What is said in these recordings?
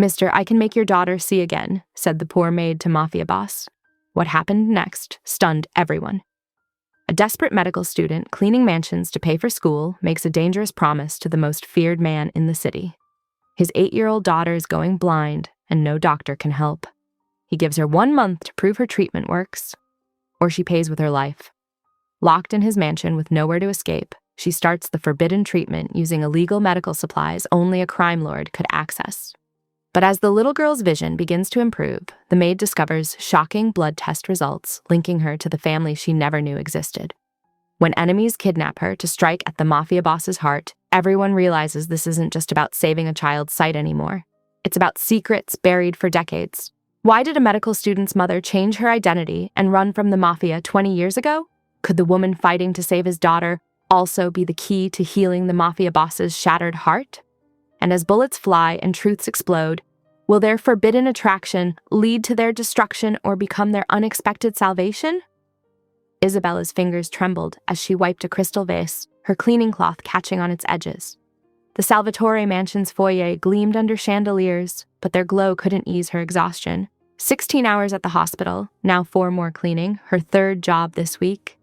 "Mister, I can make your daughter see again," said the poor maid to Mafia boss. What happened next stunned everyone. A desperate medical student cleaning mansions to pay for school makes a dangerous promise to the most feared man in the city. His 8-year-old daughter is going blind, and no doctor can help. He gives her 1 month to prove her treatment works, or she pays with her life. Locked in his mansion with nowhere to escape, she starts the forbidden treatment using illegal medical supplies only a crime lord could access. But as the little girl's vision begins to improve, the maid discovers shocking blood test results linking her to the family she never knew existed. When enemies kidnap her to strike at the Mafia boss's heart, everyone realizes this isn't just about saving a child's sight anymore. It's about secrets buried for decades. Why did a medical student's mother change her identity and run from the Mafia 20 years ago? Could the woman fighting to save his daughter also be the key to healing the Mafia boss's shattered heart? And as bullets fly and truths explode, will their forbidden attraction lead to their destruction or become their unexpected salvation? Isabella's fingers trembled as she wiped a crystal vase, her cleaning cloth catching on its edges. The Salvatore mansion's foyer gleamed under chandeliers, but their glow couldn't ease her exhaustion. 16 hours at the hospital, now 4 more cleaning, her 3rd job this week.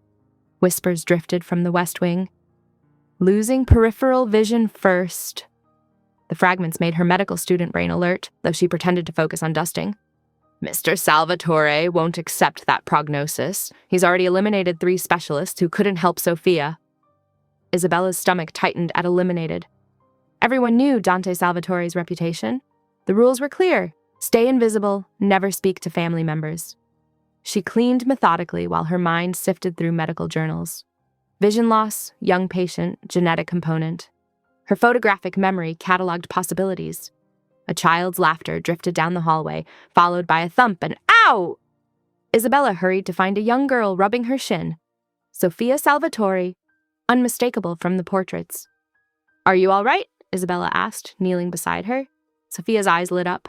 Whispers drifted from the West Wing. Losing peripheral vision first. The fragments made her medical student brain alert, though she pretended to focus on dusting. Mr. Salvatore won't accept that prognosis. He's already eliminated 3 specialists who couldn't help Sophia. Isabella's stomach tightened at eliminated. Everyone knew Dante Salvatore's reputation. The rules were clear. Stay invisible, never speak to family members. She cleaned methodically while her mind sifted through medical journals. Vision loss, young patient, genetic component. Her photographic memory cataloged possibilities. A child's laughter drifted down the hallway, followed by a thump and ow! Isabella hurried to find a young girl rubbing her shin. Sophia Salvatore, unmistakable from the portraits. "Are you all right?" Isabella asked, kneeling beside her. Sophia's eyes lit up.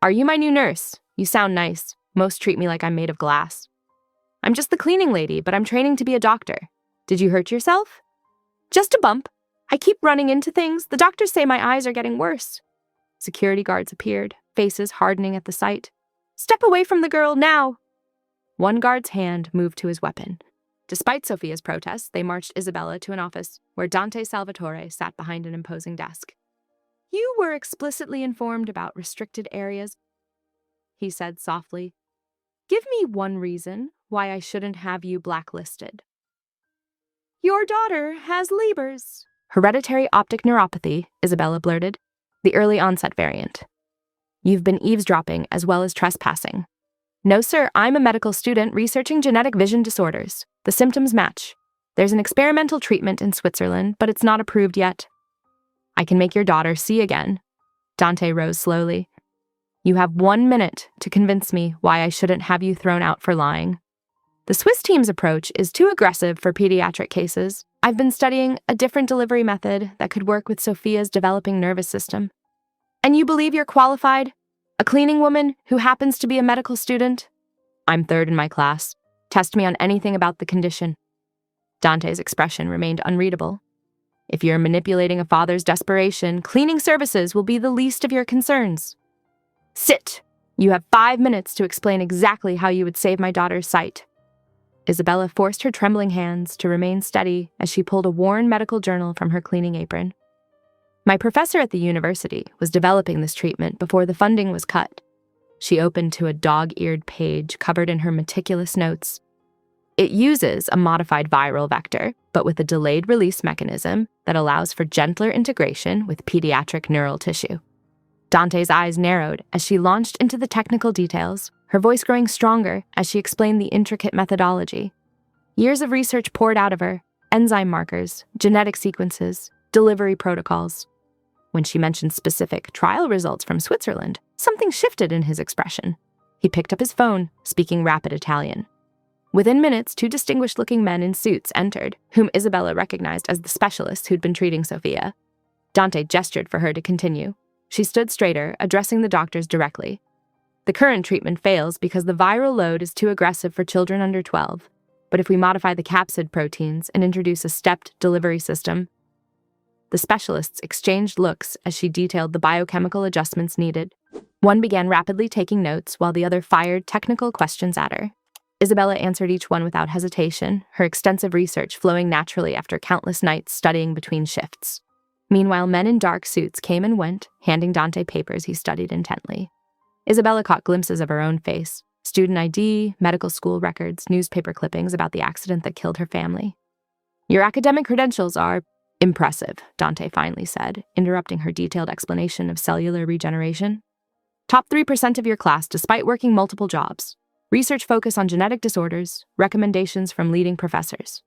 "Are you my new nurse? You sound nice. Most treat me like I'm made of glass." "I'm just the cleaning lady, but I'm training to be a doctor. Did you hurt yourself?" "Just a bump. I keep running into things. The doctors say my eyes are getting worse." Security guards appeared, faces hardening at the sight. "Step away from the girl, now!" One guard's hand moved to his weapon. Despite Sophia's protests, they marched Isabella to an office where Dante Salvatore sat behind an imposing desk. "You were explicitly informed about restricted areas," he said softly. "Give me one reason why I shouldn't have you blacklisted." "Your daughter has Leber's." "Hereditary optic neuropathy," Isabella blurted. "The early onset variant." "You've been eavesdropping as well as trespassing." "No, sir, I'm a medical student researching genetic vision disorders. The symptoms match. There's an experimental treatment in Switzerland, but it's not approved yet." "I can make your daughter see again." Dante rose slowly. "You have 1 minute to convince me why I shouldn't have you thrown out for lying." "The Swiss team's approach is too aggressive for pediatric cases. I've been studying a different delivery method that could work with Sophia's developing nervous system." "And you believe you're qualified? A cleaning woman who happens to be a medical student?" "I'm 3rd in my class. Test me on anything about the condition." Dante's expression remained unreadable. "If you're manipulating a father's desperation, cleaning services will be the least of your concerns." "Sit! You have 5 minutes to explain exactly how you would save my daughter's sight." Isabella forced her trembling hands to remain steady as she pulled a worn medical journal from her cleaning apron. "My professor at the university was developing this treatment before the funding was cut." She opened to a dog-eared page covered in her meticulous notes. "It uses a modified viral vector, but with a delayed release mechanism that allows for gentler integration with pediatric neural tissue." Dante's eyes narrowed as she launched into the technical details, her voice growing stronger as she explained the intricate methodology. Years of research poured out of her, enzyme markers, genetic sequences, delivery protocols. When she mentioned specific trial results from Switzerland, something shifted in his expression. He picked up his phone, speaking rapid Italian. Within minutes, 2 distinguished-looking men in suits entered, whom Isabella recognized as the specialists who'd been treating Sophia. Dante gestured for her to continue. She stood straighter, addressing the doctors directly. "The current treatment fails because the viral load is too aggressive for children under 12. But if we modify the capsid proteins and introduce a stepped delivery system..." The specialists exchanged looks as she detailed the biochemical adjustments needed. One began rapidly taking notes while the other fired technical questions at her. Isabella answered each one without hesitation, her extensive research flowing naturally after countless nights studying between shifts. Meanwhile, men in dark suits came and went, handing Dante papers he studied intently. Isabella caught glimpses of her own face, student ID, medical school records, newspaper clippings about the accident that killed her family. "Your academic credentials are impressive," Dante finally said, interrupting her detailed explanation of cellular regeneration. "Top 3% of your class despite working multiple jobs. Research focus on genetic disorders, recommendations from leading professors."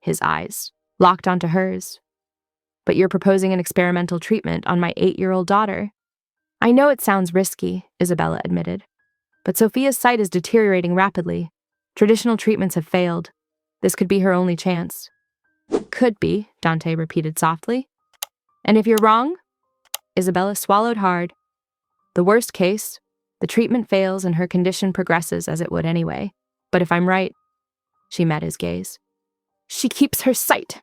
His eyes locked onto hers. "But you're proposing an experimental treatment on my 8-year-old daughter." "I know it sounds risky," Isabella admitted. "But Sophia's sight is deteriorating rapidly. Traditional treatments have failed. This could be her only chance." "Could be," Dante repeated softly. "And if you're wrong?" Isabella swallowed hard. "The worst case, the treatment fails and her condition progresses as it would anyway. But if I'm right..." She met his gaze. "She keeps her sight."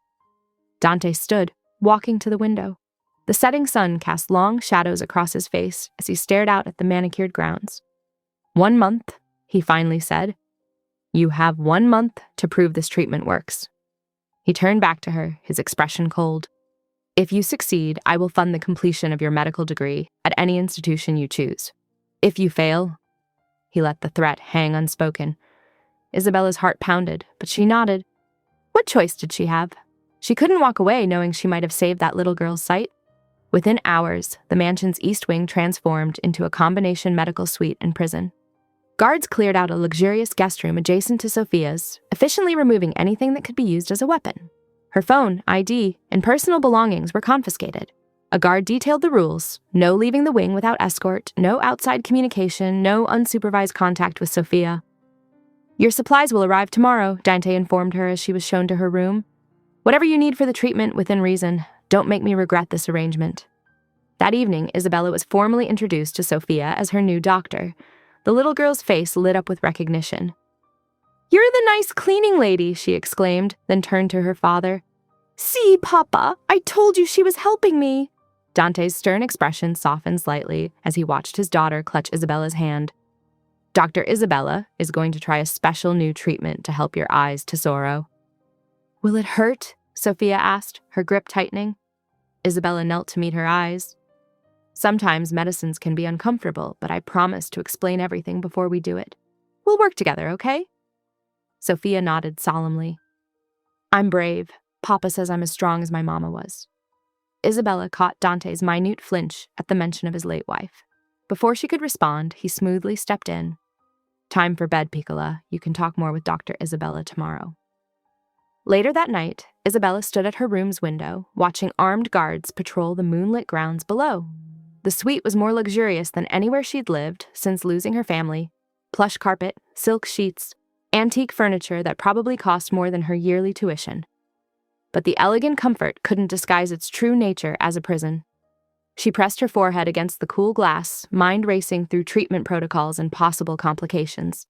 Dante stood, walking to the window. The setting sun cast long shadows across his face as he stared out at the manicured grounds. "1 month," he finally said. "You have 1 month to prove this treatment works." He turned back to her, his expression cold. "If you succeed, I will fund the completion of your medical degree at any institution you choose. If you fail..." He let the threat hang unspoken. Isabella's heart pounded, but she nodded. What choice did she have? She couldn't walk away knowing she might have saved that little girl's sight. Within hours, the mansion's east wing transformed into a combination medical suite and prison. Guards cleared out a luxurious guest room adjacent to Sophia's, efficiently removing anything that could be used as a weapon. Her phone, ID, and personal belongings were confiscated. A guard detailed the rules: no leaving the wing without escort, no outside communication, no unsupervised contact with Sophia. "Your supplies will arrive tomorrow," Dante informed her as she was shown to her room. "Whatever you need for the treatment, within reason. Don't make me regret this arrangement." That evening, Isabella was formally introduced to Sophia as her new doctor. The little girl's face lit up with recognition. "You're the nice cleaning lady," she exclaimed, then turned to her father. "See, Papa, I told you she was helping me." Dante's stern expression softened slightly as he watched his daughter clutch Isabella's hand. "Dr. Isabella is going to try a special new treatment to help your eyes, Tesoro." "Will it hurt?" Sophia asked, her grip tightening. Isabella knelt to meet her eyes. "Sometimes medicines can be uncomfortable, but I promise to explain everything before we do it. We'll work together, okay?" Sophia nodded solemnly. "I'm brave. Papa says I'm as strong as my mama was." Isabella caught Dante's minute flinch at the mention of his late wife. Before she could respond, he smoothly stepped in. "Time for bed, Piccola. You can talk more with Dr. Isabella tomorrow." Later that night, Isabella stood at her room's window, watching armed guards patrol the moonlit grounds below. The suite was more luxurious than anywhere she'd lived since losing her family. Plush carpet, silk sheets, antique furniture that probably cost more than her yearly tuition. But the elegant comfort couldn't disguise its true nature as a prison. She pressed her forehead against the cool glass, mind racing through treatment protocols and possible complications.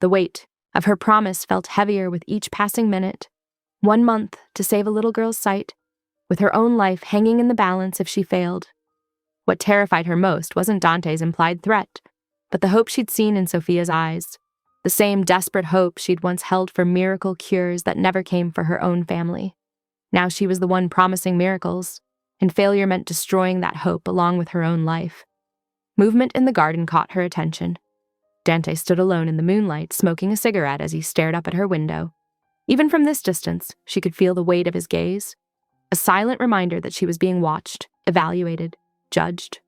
The weight of her promise felt heavier with each passing minute. 1 month to save a little girl's sight, with her own life hanging in the balance if she failed. What terrified her most wasn't Dante's implied threat, but the hope she'd seen in Sophia's eyes. The same desperate hope she'd once held for miracle cures that never came for her own family. Now she was the one promising miracles, and failure meant destroying that hope along with her own life. Movement in the garden caught her attention. Dante stood alone in the moonlight, smoking a cigarette as he stared up at her window. Even from this distance, she could feel the weight of his gaze. A silent reminder that she was being watched, evaluated, judged.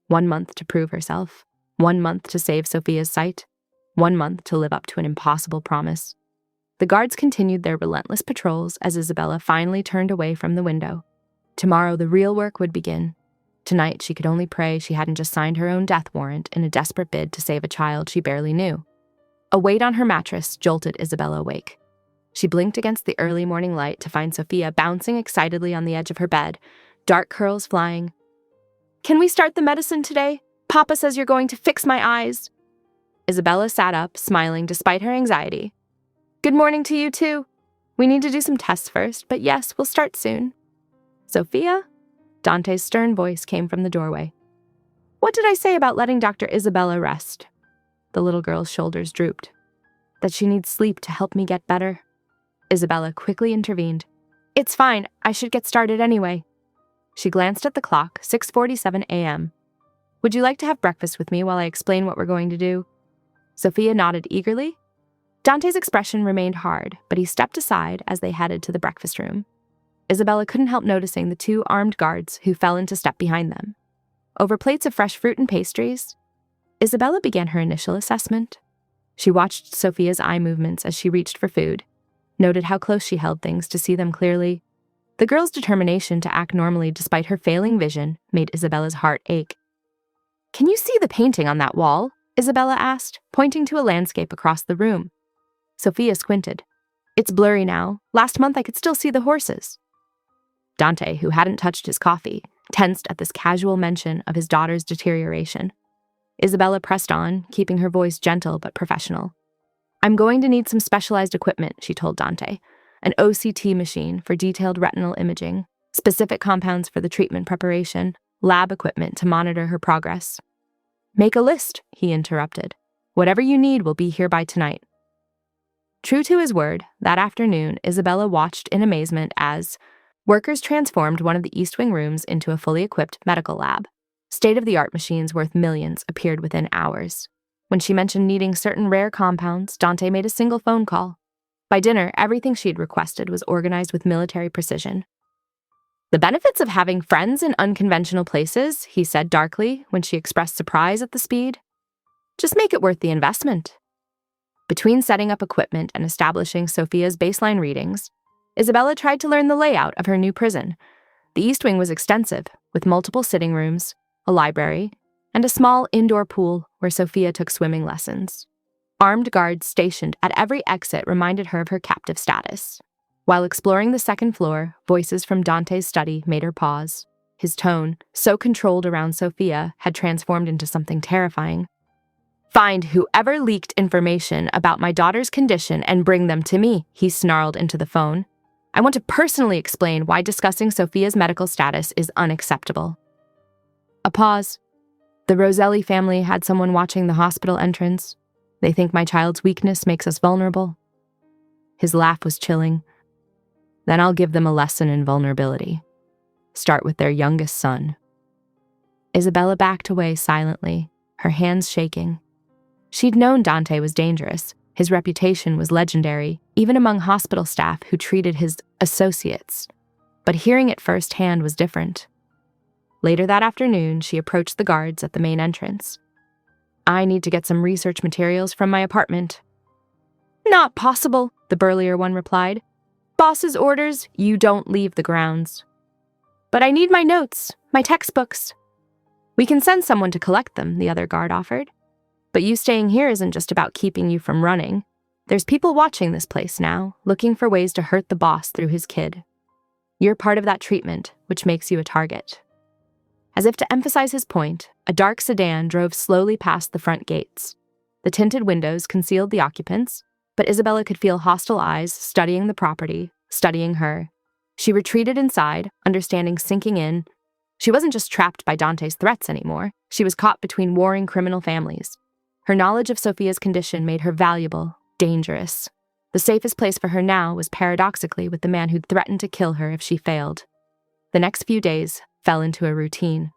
1 month to prove herself. 1 month to save Sophia's sight. 1 month to live up to an impossible promise. The guards continued their relentless patrols as Isabella finally turned away from the window. Tomorrow the real work would begin. Tonight she could only pray she hadn't just signed her own death warrant in a desperate bid to save a child she barely knew. A weight on her mattress jolted Isabella awake. She blinked against the early morning light to find Sophia bouncing excitedly on the edge of her bed, dark curls flying. "Can we start the medicine today? Papa says you're going to fix my eyes." Isabella sat up, smiling despite her anxiety. "Good morning to you too. We need to do some tests first, but yes, we'll start soon." "Sophia?" Dante's stern voice came from the doorway. What did I say about letting Dr. Isabella rest? The little girl's shoulders drooped. That she needs sleep to help me get better. Isabella quickly intervened. It's fine, I should get started anyway. She glanced at the clock, 6:47 a.m. Would you like to have breakfast with me while I explain what we're going to do? Sophia nodded eagerly. Dante's expression remained hard, but he stepped aside as they headed to the breakfast room. Isabella couldn't help noticing the two armed guards who fell into step behind them. Over plates of fresh fruit and pastries, Isabella began her initial assessment. She watched Sophia's eye movements as she reached for food, noted how close she held things to see them clearly. The girl's determination to act normally despite her failing vision made Isabella's heart ache. Can you see the painting on that wall? Isabella asked, pointing to a landscape across the room. Sophia squinted. It's blurry now. Last month I could still see the horses. Dante, who hadn't touched his coffee, tensed at this casual mention of his daughter's deterioration. Isabella pressed on, keeping her voice gentle but professional. I'm going to need some specialized equipment, she told Dante. An OCT machine for detailed retinal imaging, specific compounds for the treatment preparation, lab equipment to monitor her progress. Make a list, he interrupted. Whatever you need will be here by tonight. True to his word, that afternoon, Isabella watched in amazement as workers transformed one of the East Wing rooms into a fully equipped medical lab. State-of-the-art machines worth millions appeared within hours. When she mentioned needing certain rare compounds, Dante made a single phone call. By dinner, everything she'd requested was organized with military precision. The benefits of having friends in unconventional places, he said darkly when she expressed surprise at the speed. Just make it worth the investment. Between setting up equipment and establishing Sophia's baseline readings, Isabella tried to learn the layout of her new prison. The East Wing was extensive, with multiple sitting rooms, a library, and a small indoor pool where Sophia took swimming lessons. Armed guards stationed at every exit reminded her of her captive status. While exploring the second floor, voices from Dante's study made her pause. His tone, so controlled around Sophia, had transformed into something terrifying. Find whoever leaked information about my daughter's condition and bring them to me, he snarled into the phone. I want to personally explain why discussing Sophia's medical status is unacceptable. A pause. The Roselli family had someone watching the hospital entrance. They think my child's weakness makes us vulnerable. His laugh was chilling. Then I'll give them a lesson in vulnerability. Start with their youngest son. Isabella backed away silently, her hands shaking. She'd known Dante was dangerous. His reputation was legendary, even among hospital staff who treated his associates. But hearing it firsthand was different. Later that afternoon, she approached the guards at the main entrance. I need to get some research materials from my apartment. Not possible, the burlier one replied. Boss's orders, you don't leave the grounds. But I need my notes, my textbooks. We can send someone to collect them, the other guard offered. But you staying here isn't just about keeping you from running. There's people watching this place now, looking for ways to hurt the boss through his kid. You're part of that treatment, which makes you a target. As if to emphasize his point, a dark sedan drove slowly past the front gates. The tinted windows concealed the occupants, but Isabella could feel hostile eyes studying the property, studying her. She retreated inside, understanding sinking in. She wasn't just trapped by Dante's threats anymore. She was caught between warring criminal families. Her knowledge of Sophia's condition made her valuable, dangerous. The safest place for her now was paradoxically with the man who'd threatened to kill her if she failed. The next few days fell into a routine.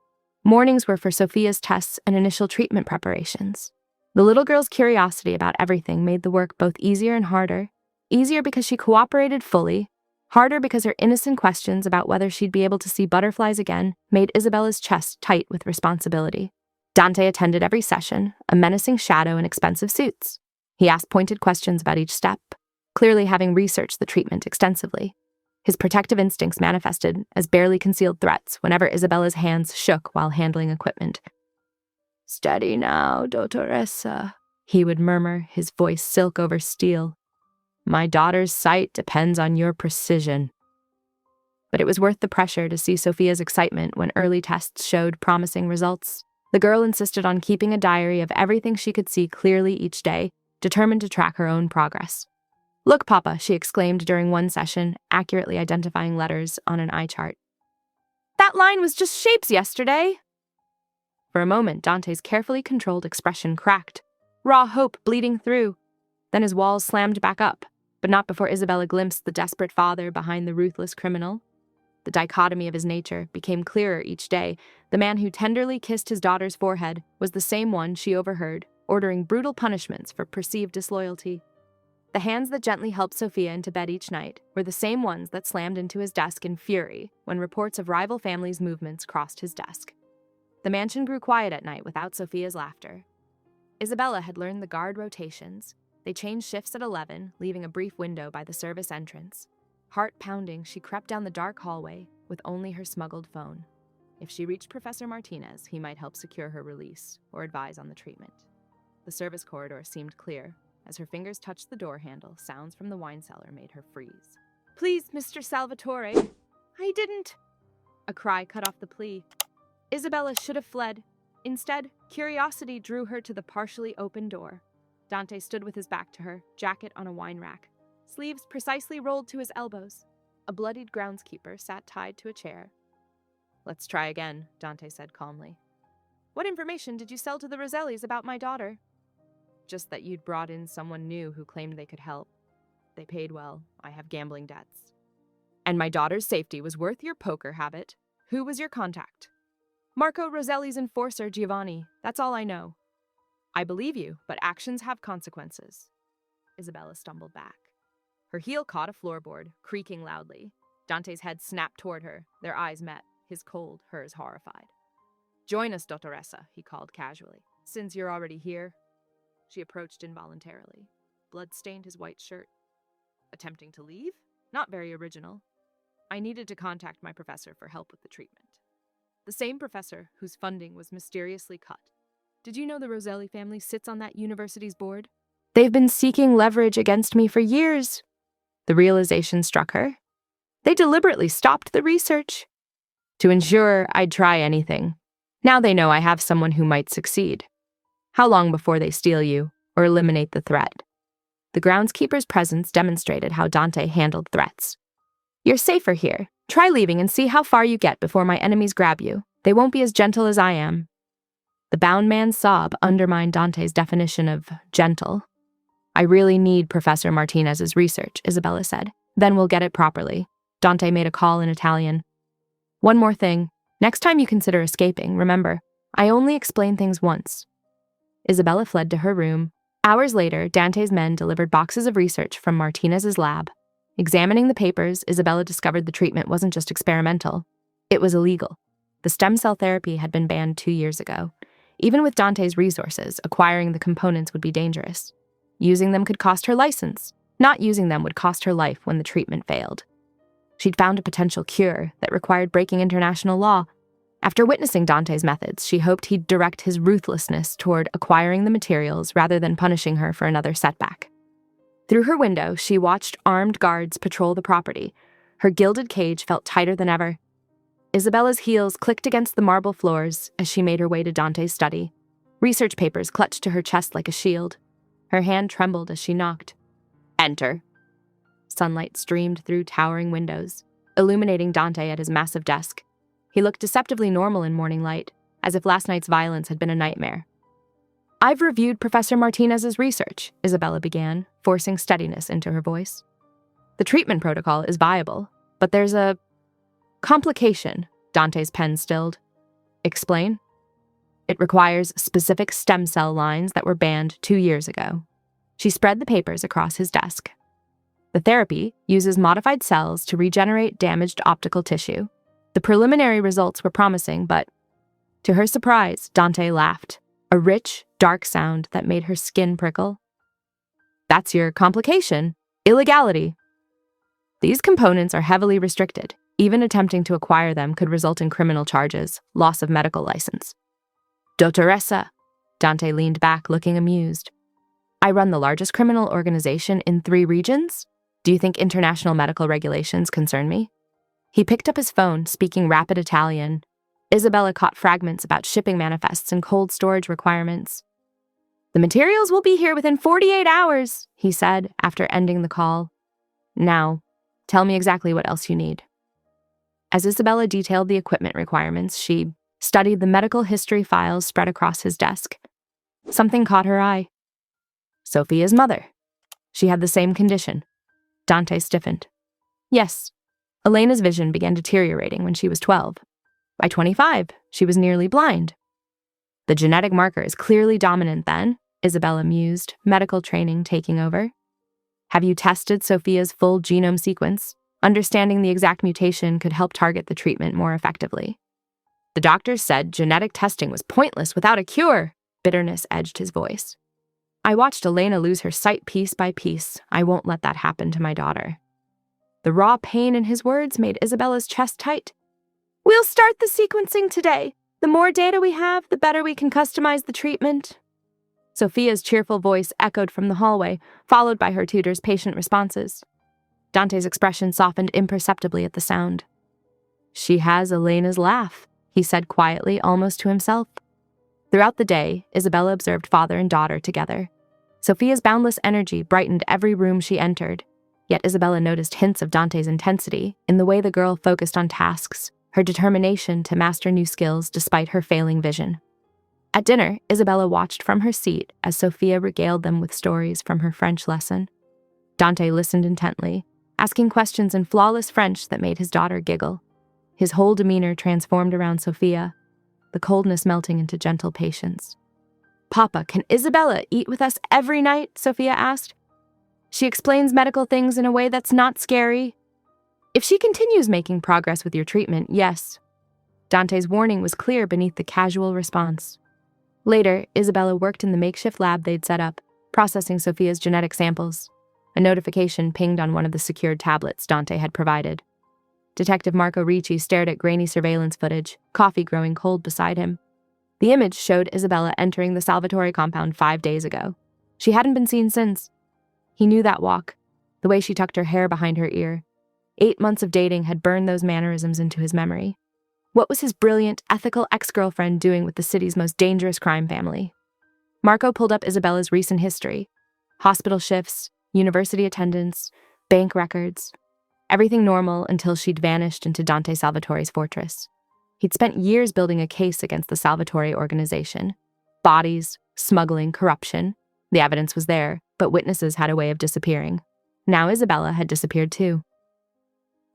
Mornings were for Sophia's tests and initial treatment preparations. The little girl's curiosity about everything made the work both easier and harder. Easier because she cooperated fully, harder because her innocent questions about whether she'd be able to see butterflies again made Isabella's chest tight with responsibility. Dante attended every session, a menacing shadow in expensive suits. He asked pointed questions about each step, clearly having researched the treatment extensively. His protective instincts manifested as barely concealed threats whenever Isabella's hands shook while handling equipment. Steady now, Dottoressa, he would murmur, his voice silk over steel. My daughter's sight depends on your precision. But it was worth the pressure to see Sophia's excitement when early tests showed promising results. The girl insisted on keeping a diary of everything she could see clearly each day, determined to track her own progress. Look, Papa, she exclaimed during one session, accurately identifying letters on an eye chart. That line was just shapes yesterday. For a moment, Dante's carefully controlled expression cracked, raw hope bleeding through. Then his walls slammed back up, but not before Isabella glimpsed the desperate father behind the ruthless criminal. The dichotomy of his nature became clearer each day. The man who tenderly kissed his daughter's forehead was the same one she overheard, ordering brutal punishments for perceived disloyalty. The hands that gently helped Sophia into bed each night were the same ones that slammed into his desk in fury when reports of rival families' movements crossed his desk. The mansion grew quiet at night without Sophia's laughter. Isabella had learned the guard rotations. They changed shifts at 11, leaving a brief window by the service entrance. Heart pounding, she crept down the dark hallway with only her smuggled phone. If she reached Professor Martinez, he might help secure her release or advise on the treatment. The service corridor seemed clear. As her fingers touched the door handle, sounds from the wine cellar made her freeze. "Please, Mr. Salvatore, I didn't." A cry cut off the plea. Isabella should have fled. Instead, curiosity drew her to the partially open door. Dante stood with his back to her, jacket on a wine rack, sleeves precisely rolled to his elbows. A bloodied groundskeeper sat tied to a chair. "Let's try again," Dante said calmly. "What information did you sell to the Rosellis about my daughter?" "Just that you'd brought in someone new who claimed they could help. They paid well. I have gambling debts." "And my daughter's safety was worth your poker habit. Who was your contact?" "Marco Roselli's enforcer, Giovanni. That's all I know." "I believe you, but actions have consequences." Isabella stumbled back. Her heel caught a floorboard, creaking loudly. Dante's head snapped toward her. Their eyes met, his cold, hers horrified. "Join us, Dottoressa," he called casually. "Since you're already here." She approached involuntarily. Blood stained his white shirt. "Attempting to leave? Not very original." "I needed to contact my professor for help with the treatment." The same professor whose funding was mysteriously cut. "Did you know the Roselli family sits on that university's board?" "They've been seeking leverage against me for years." The realization struck her. "They deliberately stopped the research to ensure I'd try anything. Now they know I have someone who might succeed. How long before they steal you or eliminate the threat?" The groundskeeper's presence demonstrated how Dante handled threats. "You're safer here. Try leaving and see how far you get before my enemies grab you. They won't be as gentle as I am." The bound man's sob undermined Dante's definition of gentle. "I really need Professor Martinez's research," Isabella said. "Then we'll get it properly." Dante made a call in Italian. "One more thing. Next time you consider escaping, remember, I only explain things once." Isabella fled to her room. Hours later, Dante's men delivered boxes of research from Martinez's lab. Examining the papers, Isabella discovered the treatment wasn't just experimental. It was illegal. The stem cell therapy had been banned 2 years ago. Even with Dante's resources, acquiring the components would be dangerous. Using them could cost her license. Not using them would cost her life when the treatment failed. She'd found a potential cure that required breaking international law. After witnessing Dante's methods, she hoped he'd direct his ruthlessness toward acquiring the materials rather than punishing her for another setback. Through her window, she watched armed guards patrol the property. Her gilded cage felt tighter than ever. Isabella's heels clicked against the marble floors as she made her way to Dante's study. Research papers clutched to her chest like a shield. Her hand trembled as she knocked. "Enter." Sunlight streamed through towering windows, illuminating Dante at his massive desk. He looked deceptively normal in morning light, as if last night's violence had been a nightmare. "I've reviewed Professor Martinez's research," Isabella began, forcing steadiness into her voice. "The treatment protocol is viable, but there's a complication," Dante's pen stilled. "Explain." "It requires specific stem cell lines that were banned 2 years ago." She spread the papers across his desk. "The therapy uses modified cells to regenerate damaged optical tissue. The preliminary results were promising, but..." To her surprise, Dante laughed, a rich, dark sound that made her skin prickle. "That's your complication. Illegality." "These components are heavily restricted. Even attempting to acquire them could result in criminal charges, loss of medical license." "Dottoressa." Dante leaned back, looking amused. "I run the largest criminal organization in 3 regions? Do you think international medical regulations concern me?" He picked up his phone, speaking rapid Italian. Isabella caught fragments about shipping manifests and cold storage requirements. "The materials will be here within 48 hours, he said after ending the call. "Now, tell me exactly what else you need." As Isabella detailed the equipment requirements, she studied the medical history files spread across his desk. Something caught her eye. Sophia's mother. She had the same condition. Dante stiffened. Yes, Elena's vision began deteriorating when she was 12. By 25, she was nearly blind. The genetic marker is clearly dominant then, Isabella mused, medical training taking over. Have you tested Sophia's full genome sequence? Understanding the exact mutation could help target the treatment more effectively. The doctors said genetic testing was pointless without a cure. Bitterness edged his voice. I watched Elena lose her sight piece by piece. I won't let that happen to my daughter. The raw pain in his words made Isabella's chest tight. We'll start the sequencing today. The more data we have, the better we can customize the treatment. Sophia's cheerful voice echoed from the hallway, followed by her tutor's patient responses. Dante's expression softened imperceptibly at the sound. She has Elena's laugh, he said quietly, almost to himself. Throughout the day, Isabella observed father and daughter together. Sophia's boundless energy brightened every room she entered, yet Isabella noticed hints of Dante's intensity in the way the girl focused on tasks, her determination to master new skills despite her failing vision. At dinner, Isabella watched from her seat as Sophia regaled them with stories from her French lesson. Dante listened intently, asking questions in flawless French that made his daughter giggle. His whole demeanor transformed around Sophia, the coldness melting into gentle patience. Papa, can Isabella eat with us every night? Sophia asked. She explains medical things in a way that's not scary. If she continues making progress with your treatment, yes. Dante's warning was clear beneath the casual response. Later, Isabella worked in the makeshift lab they'd set up, processing Sophia's genetic samples. A notification pinged on one of the secured tablets Dante had provided. Detective Marco Ricci stared at grainy surveillance footage, coffee growing cold beside him. The image showed Isabella entering the Salvatore compound 5 days ago. She hadn't been seen since. He knew that walk, the way she tucked her hair behind her ear. 8 months of dating had burned those mannerisms into his memory. What was his brilliant, ethical ex-girlfriend doing with the city's most dangerous crime family? Marco pulled up Isabella's recent history. Hospital shifts, university attendance, bank records. Everything normal until she'd vanished into Dante Salvatore's fortress. He'd spent years building a case against the Salvatore organization. Bodies, smuggling, corruption. The evidence was there, but witnesses had a way of disappearing. Now Isabella had disappeared too.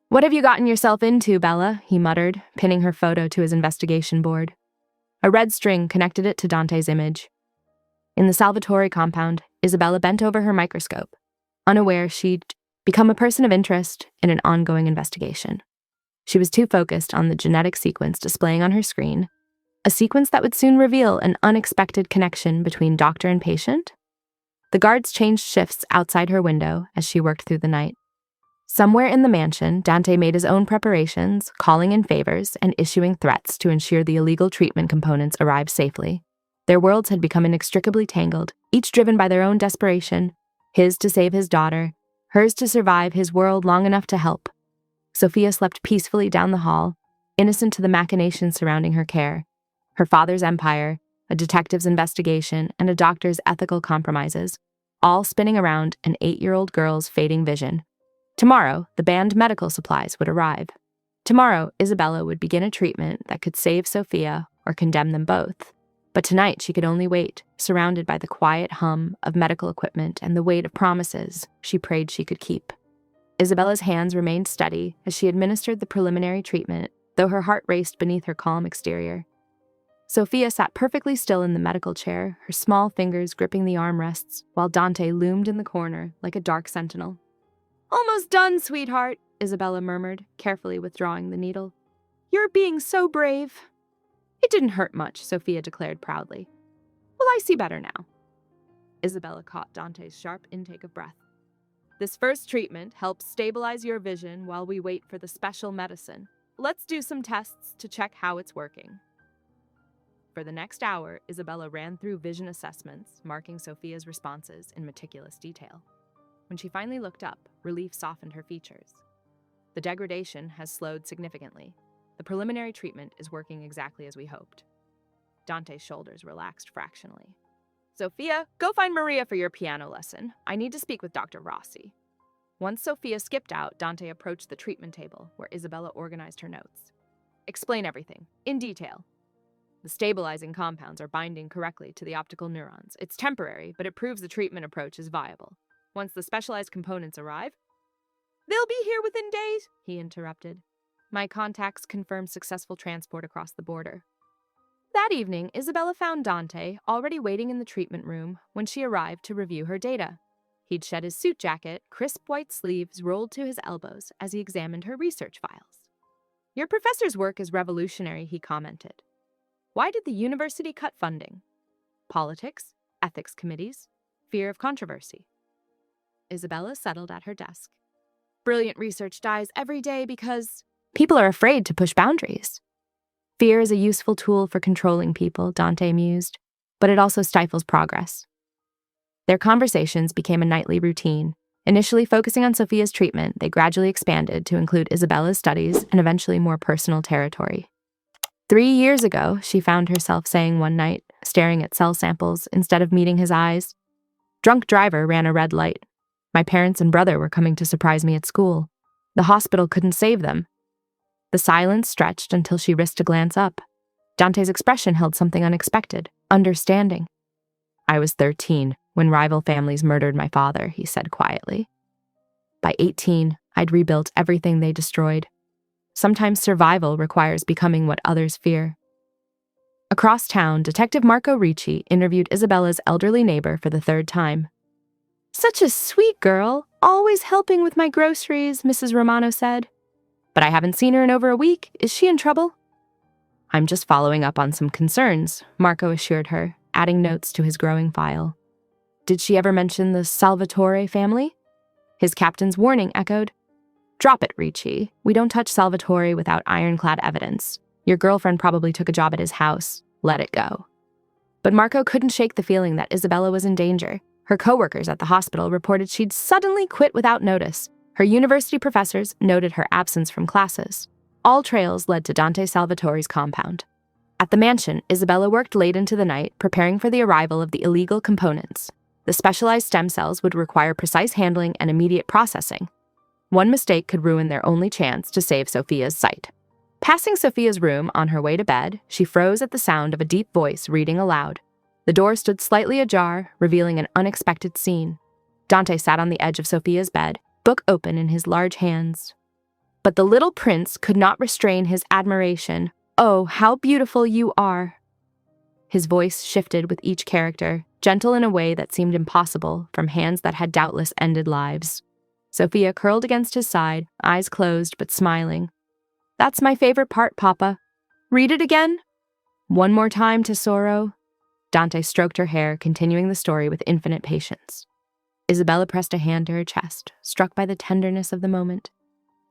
What have you gotten yourself into, Bella? He muttered, pinning her photo to his investigation board. A red string connected it to Dante's image. In the Salvatore compound, Isabella bent over her microscope, unaware she'd become a person of interest in an ongoing investigation. She was too focused on the genetic sequence displaying on her screen, a sequence that would soon reveal an unexpected connection between doctor and patient. The guards changed shifts outside her window as she worked through the night. Somewhere in the mansion, Dante made his own preparations, calling in favors and issuing threats to ensure the illegal treatment components arrived safely. Their worlds had become inextricably tangled, each driven by their own desperation, his to save his daughter, hers to survive his world long enough to help. Sophia slept peacefully down the hall, innocent to the machinations surrounding her care. Her father's empire, a detective's investigation, and a doctor's ethical compromises, all spinning around an 8-year-old girl's fading vision. Tomorrow, the banned medical supplies would arrive. Tomorrow, Isabella would begin a treatment that could save Sophia or condemn them both. But tonight she could only wait, surrounded by the quiet hum of medical equipment and the weight of promises she prayed she could keep. Isabella's hands remained steady as she administered the preliminary treatment, though her heart raced beneath her calm exterior. Sophia sat perfectly still in the medical chair, her small fingers gripping the armrests, while Dante loomed in the corner like a dark sentinel. Almost done, sweetheart, Isabella murmured, carefully withdrawing the needle. You're being so brave. It didn't hurt much, Sophia declared proudly. Well, I see better now. Isabella caught Dante's sharp intake of breath. This first treatment helps stabilize your vision while we wait for the special medicine. Let's do some tests to check how it's working. For the next hour, Isabella ran through vision assessments, marking Sophia's responses in meticulous detail. When she finally looked up, relief softened her features. The degradation has slowed significantly. The preliminary treatment is working exactly as we hoped. Dante's shoulders relaxed fractionally. Sophia, go find Maria for your piano lesson. I need to speak with Dr. Rossi. Once Sophia skipped out, Dante approached the treatment table, where Isabella organized her notes. Explain everything, in detail. The stabilizing compounds are binding correctly to the optical neurons. It's temporary, but it proves the treatment approach is viable. Once the specialized components arrive, they'll be here within days, he interrupted. My contacts confirmed successful transport across the border. That evening, Isabella found Dante already waiting in the treatment room when she arrived to review her data. He'd shed his suit jacket, crisp white sleeves rolled to his elbows as he examined her research files. Your professor's work is revolutionary, he commented. Why did the university cut funding? Politics, ethics committees, fear of controversy. Isabella settled at her desk. Brilliant research dies every day because people are afraid to push boundaries. Fear is a useful tool for controlling people, Dante mused, but it also stifles progress. Their conversations became a nightly routine. Initially focusing on Sophia's treatment, they gradually expanded to include Isabella's studies and eventually more personal territory. 3 years ago, she found herself saying one night, staring at cell samples instead of meeting his eyes, "Drunk driver ran a red light. My parents and brother were coming to surprise me at school. The hospital couldn't save them." The silence stretched until she risked a glance up. Dante's expression held something unexpected, understanding. I was 13 when rival families murdered my father, he said quietly. By 18, I'd rebuilt everything they destroyed. Sometimes survival requires becoming what others fear. Across town, Detective Marco Ricci interviewed Isabella's elderly neighbor for the 3rd time. Such a sweet girl, always helping with my groceries, Mrs. Romano said. But I haven't seen her in over a week. Is she in trouble? I'm just following up on some concerns, Marco assured her, adding notes to his growing file. Did she ever mention the Salvatore family? His captain's warning echoed. Drop it, Ricci. We don't touch Salvatore without ironclad evidence. Your girlfriend probably took a job at his house. Let it go. But Marco couldn't shake the feeling that Isabella was in danger. Her coworkers at the hospital reported she'd suddenly quit without notice. Her university professors noted her absence from classes. All trails led to Dante Salvatore's compound. At the mansion, Isabella worked late into the night, preparing for the arrival of the illegal components. The specialized stem cells would require precise handling and immediate processing. One mistake could ruin their only chance to save Sophia's sight. Passing Sophia's room on her way to bed, she froze at the sound of a deep voice reading aloud. The door stood slightly ajar, revealing an unexpected scene. Dante sat on the edge of Sophia's bed, book open in his large hands. But the little prince could not restrain his admiration. Oh, how beautiful you are. His voice shifted with each character, gentle in a way that seemed impossible from hands that had doubtless ended lives. Sophia curled against his side, eyes closed but smiling. That's my favorite part, Papa. Read it again? One more time, Tesoro. Dante stroked her hair, continuing the story with infinite patience. Isabella pressed a hand to her chest, struck by the tenderness of the moment.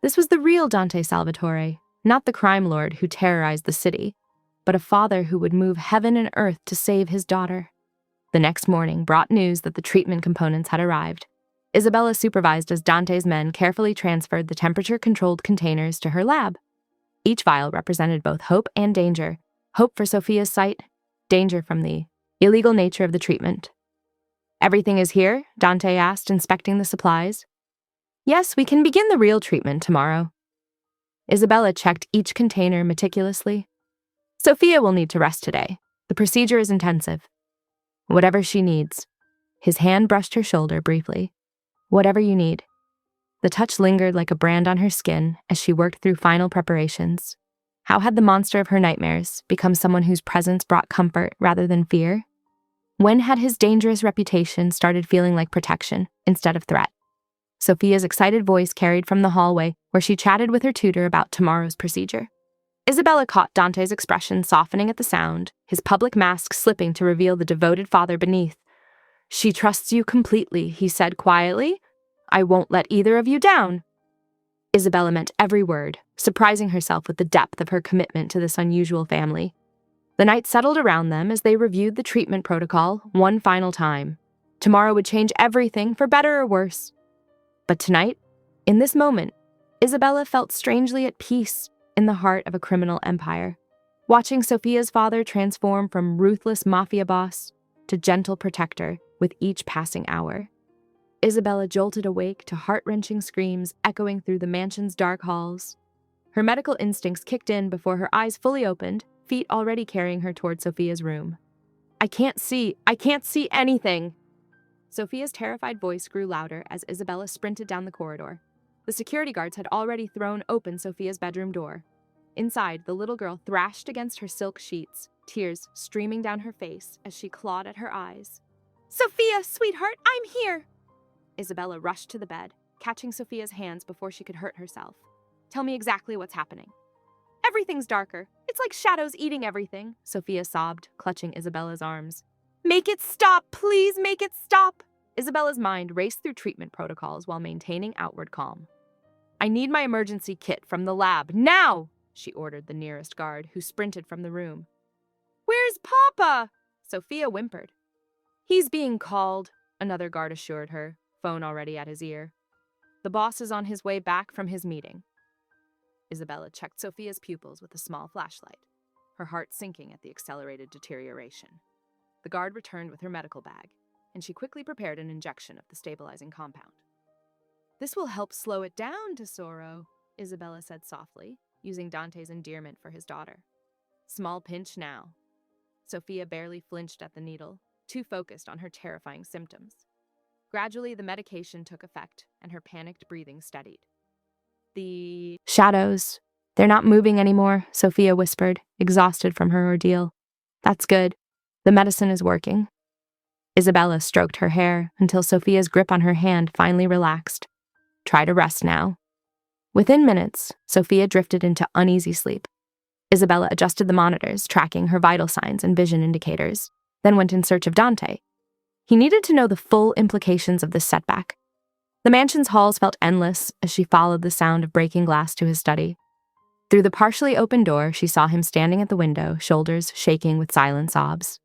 This was the real Dante Salvatore, not the crime lord who terrorized the city, but a father who would move heaven and earth to save his daughter. The next morning brought news that the treatment components had arrived. Isabella supervised as Dante's men carefully transferred the temperature-controlled containers to her lab. Each vial represented both hope and danger. Hope for Sophia's sight, danger from the illegal nature of the treatment. Everything is here? Dante asked, inspecting the supplies. Yes, we can begin the real treatment tomorrow. Isabella checked each container meticulously. Sophia will need to rest today. The procedure is intensive. Whatever she needs. His hand brushed her shoulder briefly. Whatever you need. The touch lingered like a brand on her skin as she worked through final preparations. How had the monster of her nightmares become someone whose presence brought comfort rather than fear? When had his dangerous reputation started feeling like protection instead of threat? Sophia's excited voice carried from the hallway where she chatted with her tutor about tomorrow's procedure. Isabella caught Dante's expression softening at the sound, his public mask slipping to reveal the devoted father beneath. She trusts you completely, he said quietly. I won't let either of you down. Isabella meant every word, surprising herself with the depth of her commitment to this unusual family. The night settled around them as they reviewed the treatment protocol one final time. Tomorrow would change everything, for better or worse. But tonight, in this moment, Isabella felt strangely at peace in the heart of a criminal empire, watching Sophia's father transform from ruthless mafia boss to gentle protector with each passing hour. Isabella jolted awake to heart-wrenching screams echoing through the mansion's dark halls. Her medical instincts kicked in before her eyes fully opened, feet already carrying her toward Sophia's room. I can't see anything. Sophia's terrified voice grew louder as Isabella sprinted down the corridor. The security guards had already thrown open Sophia's bedroom door. Inside, the little girl thrashed against her silk sheets, tears streaming down her face as she clawed at her eyes. Sophia, sweetheart, I'm here! Isabella rushed to the bed, catching Sophia's hands before she could hurt herself. Tell me exactly what's happening. Everything's darker. It's like shadows eating everything, Sophia sobbed, clutching Isabella's arms. Make it stop, please make it stop! Isabella's mind raced through treatment protocols while maintaining outward calm. I need my emergency kit from the lab, now! She ordered the nearest guard, who sprinted from the room. Where's Papa? Sophia whimpered. He's being called, another guard assured her, phone already at his ear. The boss is on his way back from his meeting. Isabella checked Sophia's pupils with a small flashlight, her heart sinking at the accelerated deterioration. The guard returned with her medical bag, and she quickly prepared an injection of the stabilizing compound. This will help slow it down, Tesoro, Isabella said softly, using Dante's endearment for his daughter. Small pinch now. Sophia barely flinched at the needle, too focused on her terrifying symptoms. Gradually, the medication took effect, and her panicked breathing steadied. The shadows. They're not moving anymore, Sophia whispered, exhausted from her ordeal. That's good. The medicine is working. Isabella stroked her hair until Sophia's grip on her hand finally relaxed. Try to rest now. Within minutes, Sophia drifted into uneasy sleep. Isabella adjusted the monitors, tracking her vital signs and vision indicators, then went in search of Dante. He needed to know the full implications of this setback. The mansion's halls felt endless as she followed the sound of breaking glass to his study. Through the partially open door, she saw him standing at the window, shoulders shaking with silent sobs.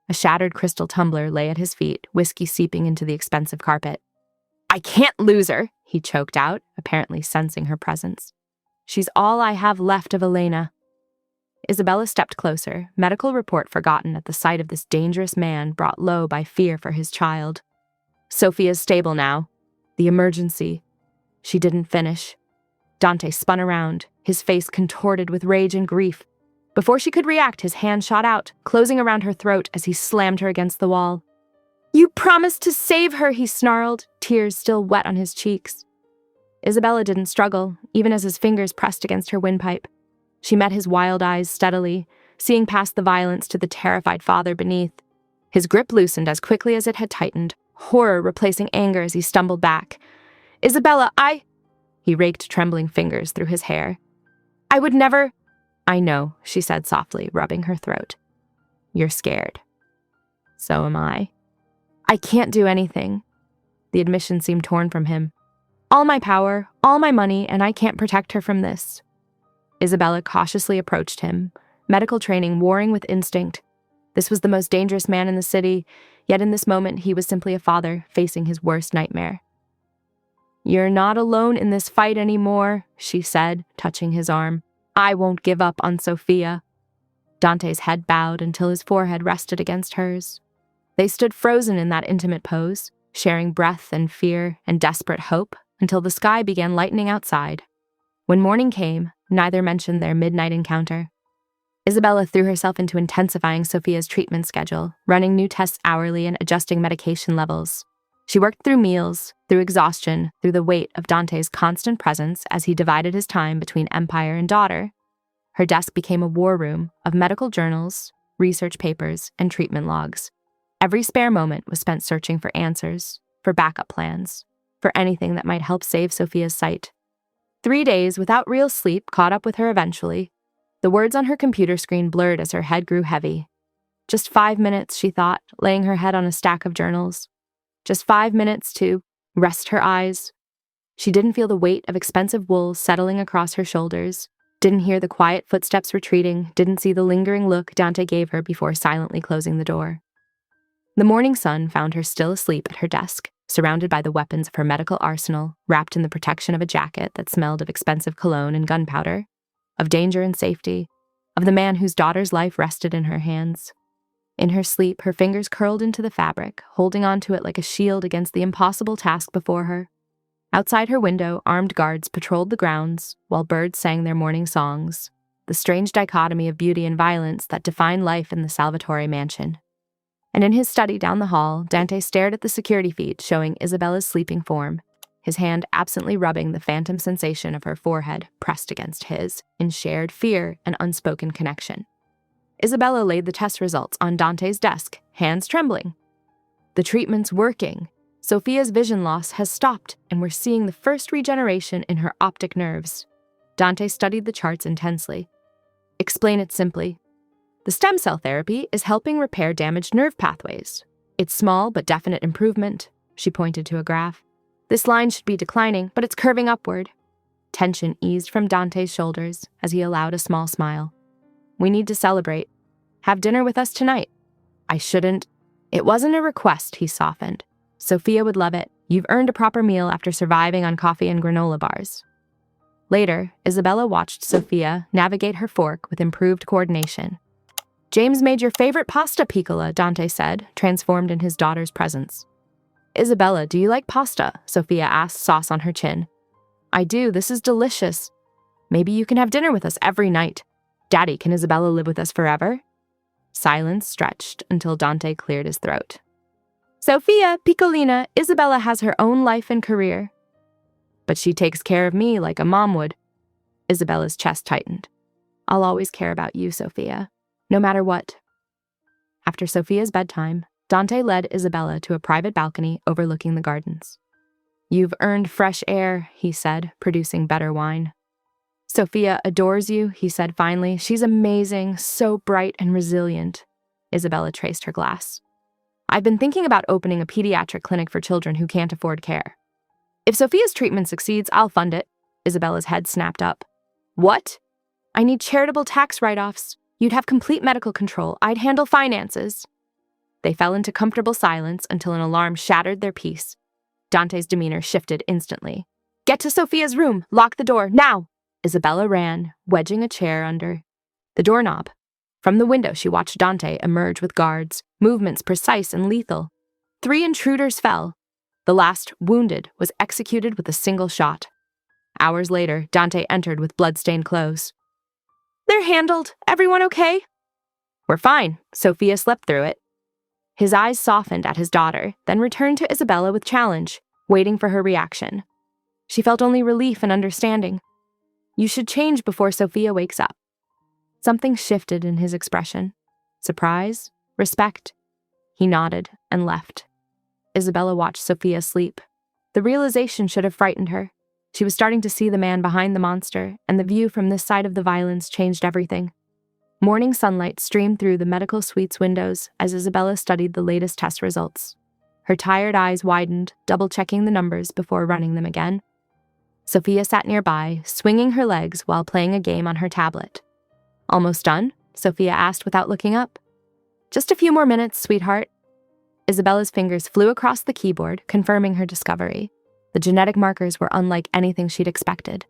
A shattered crystal tumbler lay at his feet, whiskey seeping into the expensive carpet. I can't lose her, he choked out, apparently sensing her presence. She's all I have left of Elena. Isabella stepped closer, medical report forgotten at the sight of this dangerous man brought low by fear for his child. Sophia's stable now. The emergency. She didn't finish. Dante spun around, his face contorted with rage and grief. Before she could react, his hand shot out, closing around her throat as he slammed her against the wall. You promised to save her, he snarled, tears still wet on his cheeks. Isabella didn't struggle, even as his fingers pressed against her windpipe. She met his wild eyes steadily, seeing past the violence to the terrified father beneath. His grip loosened as quickly as it had tightened, horror replacing anger as he stumbled back. Isabella, He raked trembling fingers through his hair. I would never... I know, she said softly, rubbing her throat. You're scared. So am I. I can't do anything. The admission seemed torn from him. All my power, all my money, and I can't protect her from this. Isabella cautiously approached him, medical training warring with instinct. This was the most dangerous man in the city, yet in this moment he was simply a father facing his worst nightmare. You're not alone in this fight anymore, she said, touching his arm. I won't give up on Sophia. Dante's head bowed until his forehead rested against hers. They stood frozen in that intimate pose, sharing breath and fear and desperate hope until the sky began lightening outside. When morning came, neither mentioned their midnight encounter. Isabella threw herself into intensifying Sophia's treatment schedule, running new tests hourly and adjusting medication levels. She worked through meals, through exhaustion, through the weight of Dante's constant presence as he divided his time between empire and daughter. Her desk became a war room of medical journals, research papers, and treatment logs. Every spare moment was spent searching for answers, for backup plans, for anything that might help save Sophia's sight. 3 days without real sleep caught up with her eventually. The words on her computer screen blurred as her head grew heavy. Just 5 minutes, she thought, laying her head on a stack of journals. Just 5 minutes to rest her eyes. She didn't feel the weight of expensive wool settling across her shoulders, didn't hear the quiet footsteps retreating, didn't see the lingering look Dante gave her before silently closing the door. The morning sun found her still asleep at her desk, surrounded by the weapons of her medical arsenal, wrapped in the protection of a jacket that smelled of expensive cologne and gunpowder, of danger and safety, of the man whose daughter's life rested in her hands. In her sleep, her fingers curled into the fabric, holding onto it like a shield against the impossible task before her. Outside her window, armed guards patrolled the grounds, while birds sang their morning songs. the strange dichotomy of beauty and violence that define life in the Salvatore mansion. And in his study down the hall, Dante stared at the security feed showing Isabella's sleeping form, his hand absently rubbing the phantom sensation of her forehead pressed against his, in shared fear and unspoken connection. Isabella laid the test results on Dante's desk, hands trembling. The treatment's working. Sophia's vision loss has stopped, and we're seeing the first regeneration in her optic nerves. Dante studied the charts intensely. Explain it simply. The stem cell therapy is helping repair damaged nerve pathways. It's small but definite improvement, she pointed to a graph. This line should be declining, but it's curving upward. Tension eased from Dante's shoulders as he allowed a small smile. We need to celebrate. Have dinner with us tonight. I shouldn't. It wasn't a request, he softened. Sophia would love it. You've earned a proper meal after surviving on coffee and granola bars. Later, Isabella watched Sophia navigate her fork with improved coordination. James made your favorite pasta, Piccola, Dante said, transformed in his daughter's presence. Isabella, do you like pasta? Sophia asked, sauce on her chin. I do. This is delicious. Maybe you can have dinner with us every night. Daddy, can Isabella live with us forever? Silence stretched until Dante cleared his throat. Sophia, Piccolina, Isabella has her own life and career. But she takes care of me like a mom would. Isabella's chest tightened. I'll always care about you, Sophia, no matter what. After Sophia's bedtime, Dante led Isabella to a private balcony overlooking the gardens. You've earned fresh air, he said, producing better wine. Sophia adores you, he said finally. She's amazing, so bright and resilient. Isabella traced her glass. I've been thinking about opening a pediatric clinic for children who can't afford care. If Sophia's treatment succeeds, I'll fund it. Isabella's head snapped up. What? I need charitable tax write-offs. You'd have complete medical control. I'd handle finances. They fell into comfortable silence until an alarm shattered their peace. Dante's demeanor shifted instantly. Get to Sophia's room. Lock the door, now! Isabella ran, wedging a chair under the doorknob. From the window, she watched Dante emerge with guards, movements precise and lethal. 3 intruders fell. The last, wounded, was executed with a single shot. Hours later, Dante entered with blood-stained clothes. They're handled. Everyone okay? We're fine. Sophia slept through it. His eyes softened at his daughter, then returned to Isabella with challenge, waiting for her reaction. She felt only relief and understanding. You should change before Sophia wakes up. Something shifted in his expression. Surprise? Respect? He nodded and left. Isabella watched Sophia sleep. The realization should have frightened her. She was starting to see the man behind the monster, and the view from this side of the violence changed everything. Morning sunlight streamed through the medical suite's windows as Isabella studied the latest test results. Her tired eyes widened, double-checking the numbers before running them again. Sophia sat nearby, swinging her legs while playing a game on her tablet. Almost done? Sophia asked without looking up. Just a few more minutes, sweetheart. Isabella's fingers flew across the keyboard, confirming her discovery. The genetic markers were unlike anything she'd expected.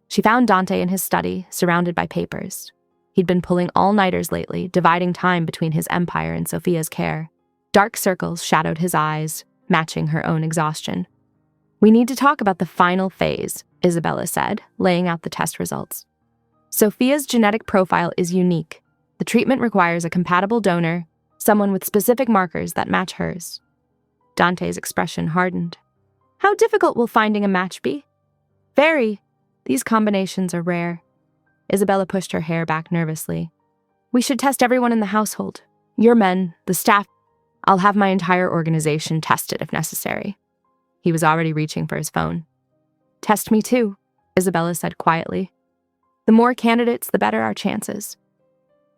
She found Dante in his study, surrounded by papers. He'd been pulling all-nighters lately, dividing time between his empire and Sophia's care. Dark circles shadowed his eyes, matching her own exhaustion. We need to talk about the final phase, Isabella said, laying out the test results. Sophia's genetic profile is unique. The treatment requires a compatible donor, someone with specific markers that match hers. Dante's expression hardened. How difficult will finding a match be? Very. These combinations are rare. Isabella pushed her hair back nervously. We should test everyone in the household. Your men, the staff. I'll have my entire organization tested if necessary. He was already reaching for his phone. Test me too, Isabella said quietly. The more candidates, the better our chances.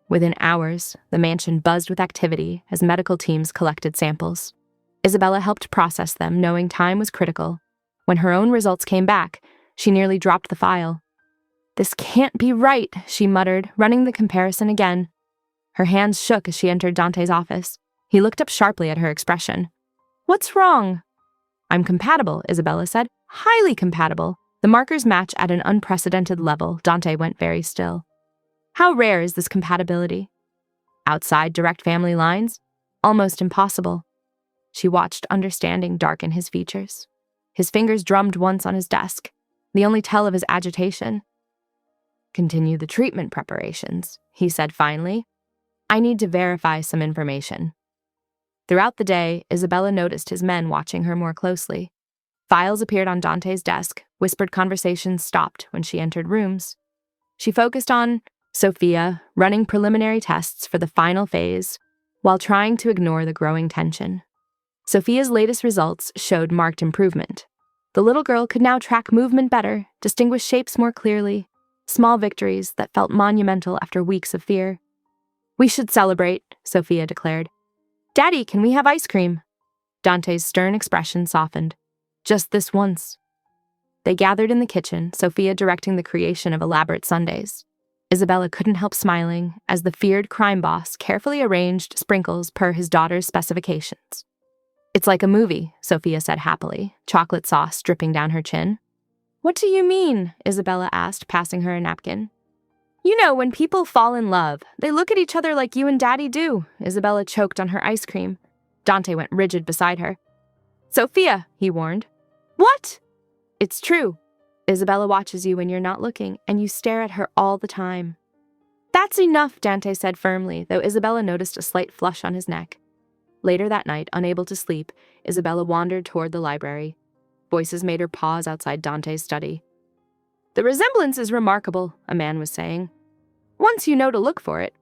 Within hours, the mansion buzzed with activity as medical teams collected samples. Isabella helped process them, knowing time was critical. When her own results came back, she nearly dropped the file. This can't be right, she muttered, running the comparison again. Her hands shook as she entered Dante's office. He looked up sharply at her expression. What's wrong? I'm compatible, Isabella said. Highly compatible. The markers match at an unprecedented level. Dante went very still. How rare is this compatibility? Outside direct family lines? Almost impossible. She watched understanding darken his features. His fingers drummed once on his desk, the only tell of his agitation. Continue the treatment preparations, he said finally. I need to verify some information. Throughout the day, Isabella noticed his men watching her more closely. Files appeared on Dante's desk, whispered conversations stopped when she entered rooms. She focused on Sophia running preliminary tests for the final phase while trying to ignore the growing tension. Sophia's latest results showed marked improvement. The little girl could now track movement better, distinguish shapes more clearly, small victories that felt monumental after weeks of fear. We should celebrate, Sophia declared. Daddy, can we have ice cream? Dante's stern expression softened. Just this once. They gathered in the kitchen, Sophia directing the creation of elaborate sundaes. Isabella couldn't help smiling as the feared crime boss carefully arranged sprinkles per his daughter's specifications. It's like a movie, Sophia said happily, chocolate sauce dripping down her chin. What do you mean? Isabella asked, passing her a napkin. You know, when people fall in love, they look at each other like you and Daddy do. Isabella choked on her ice cream. Dante went rigid beside her. Sophia, he warned. What? It's true. Isabella watches you when you're not looking, and you stare at her all the time. That's enough, Dante said firmly, though Isabella noticed a slight flush on his neck. Later that night, unable to sleep, Isabella wandered toward the library. Voices made her pause outside Dante's study. The resemblance is remarkable, a man was saying. Once you know to look for it.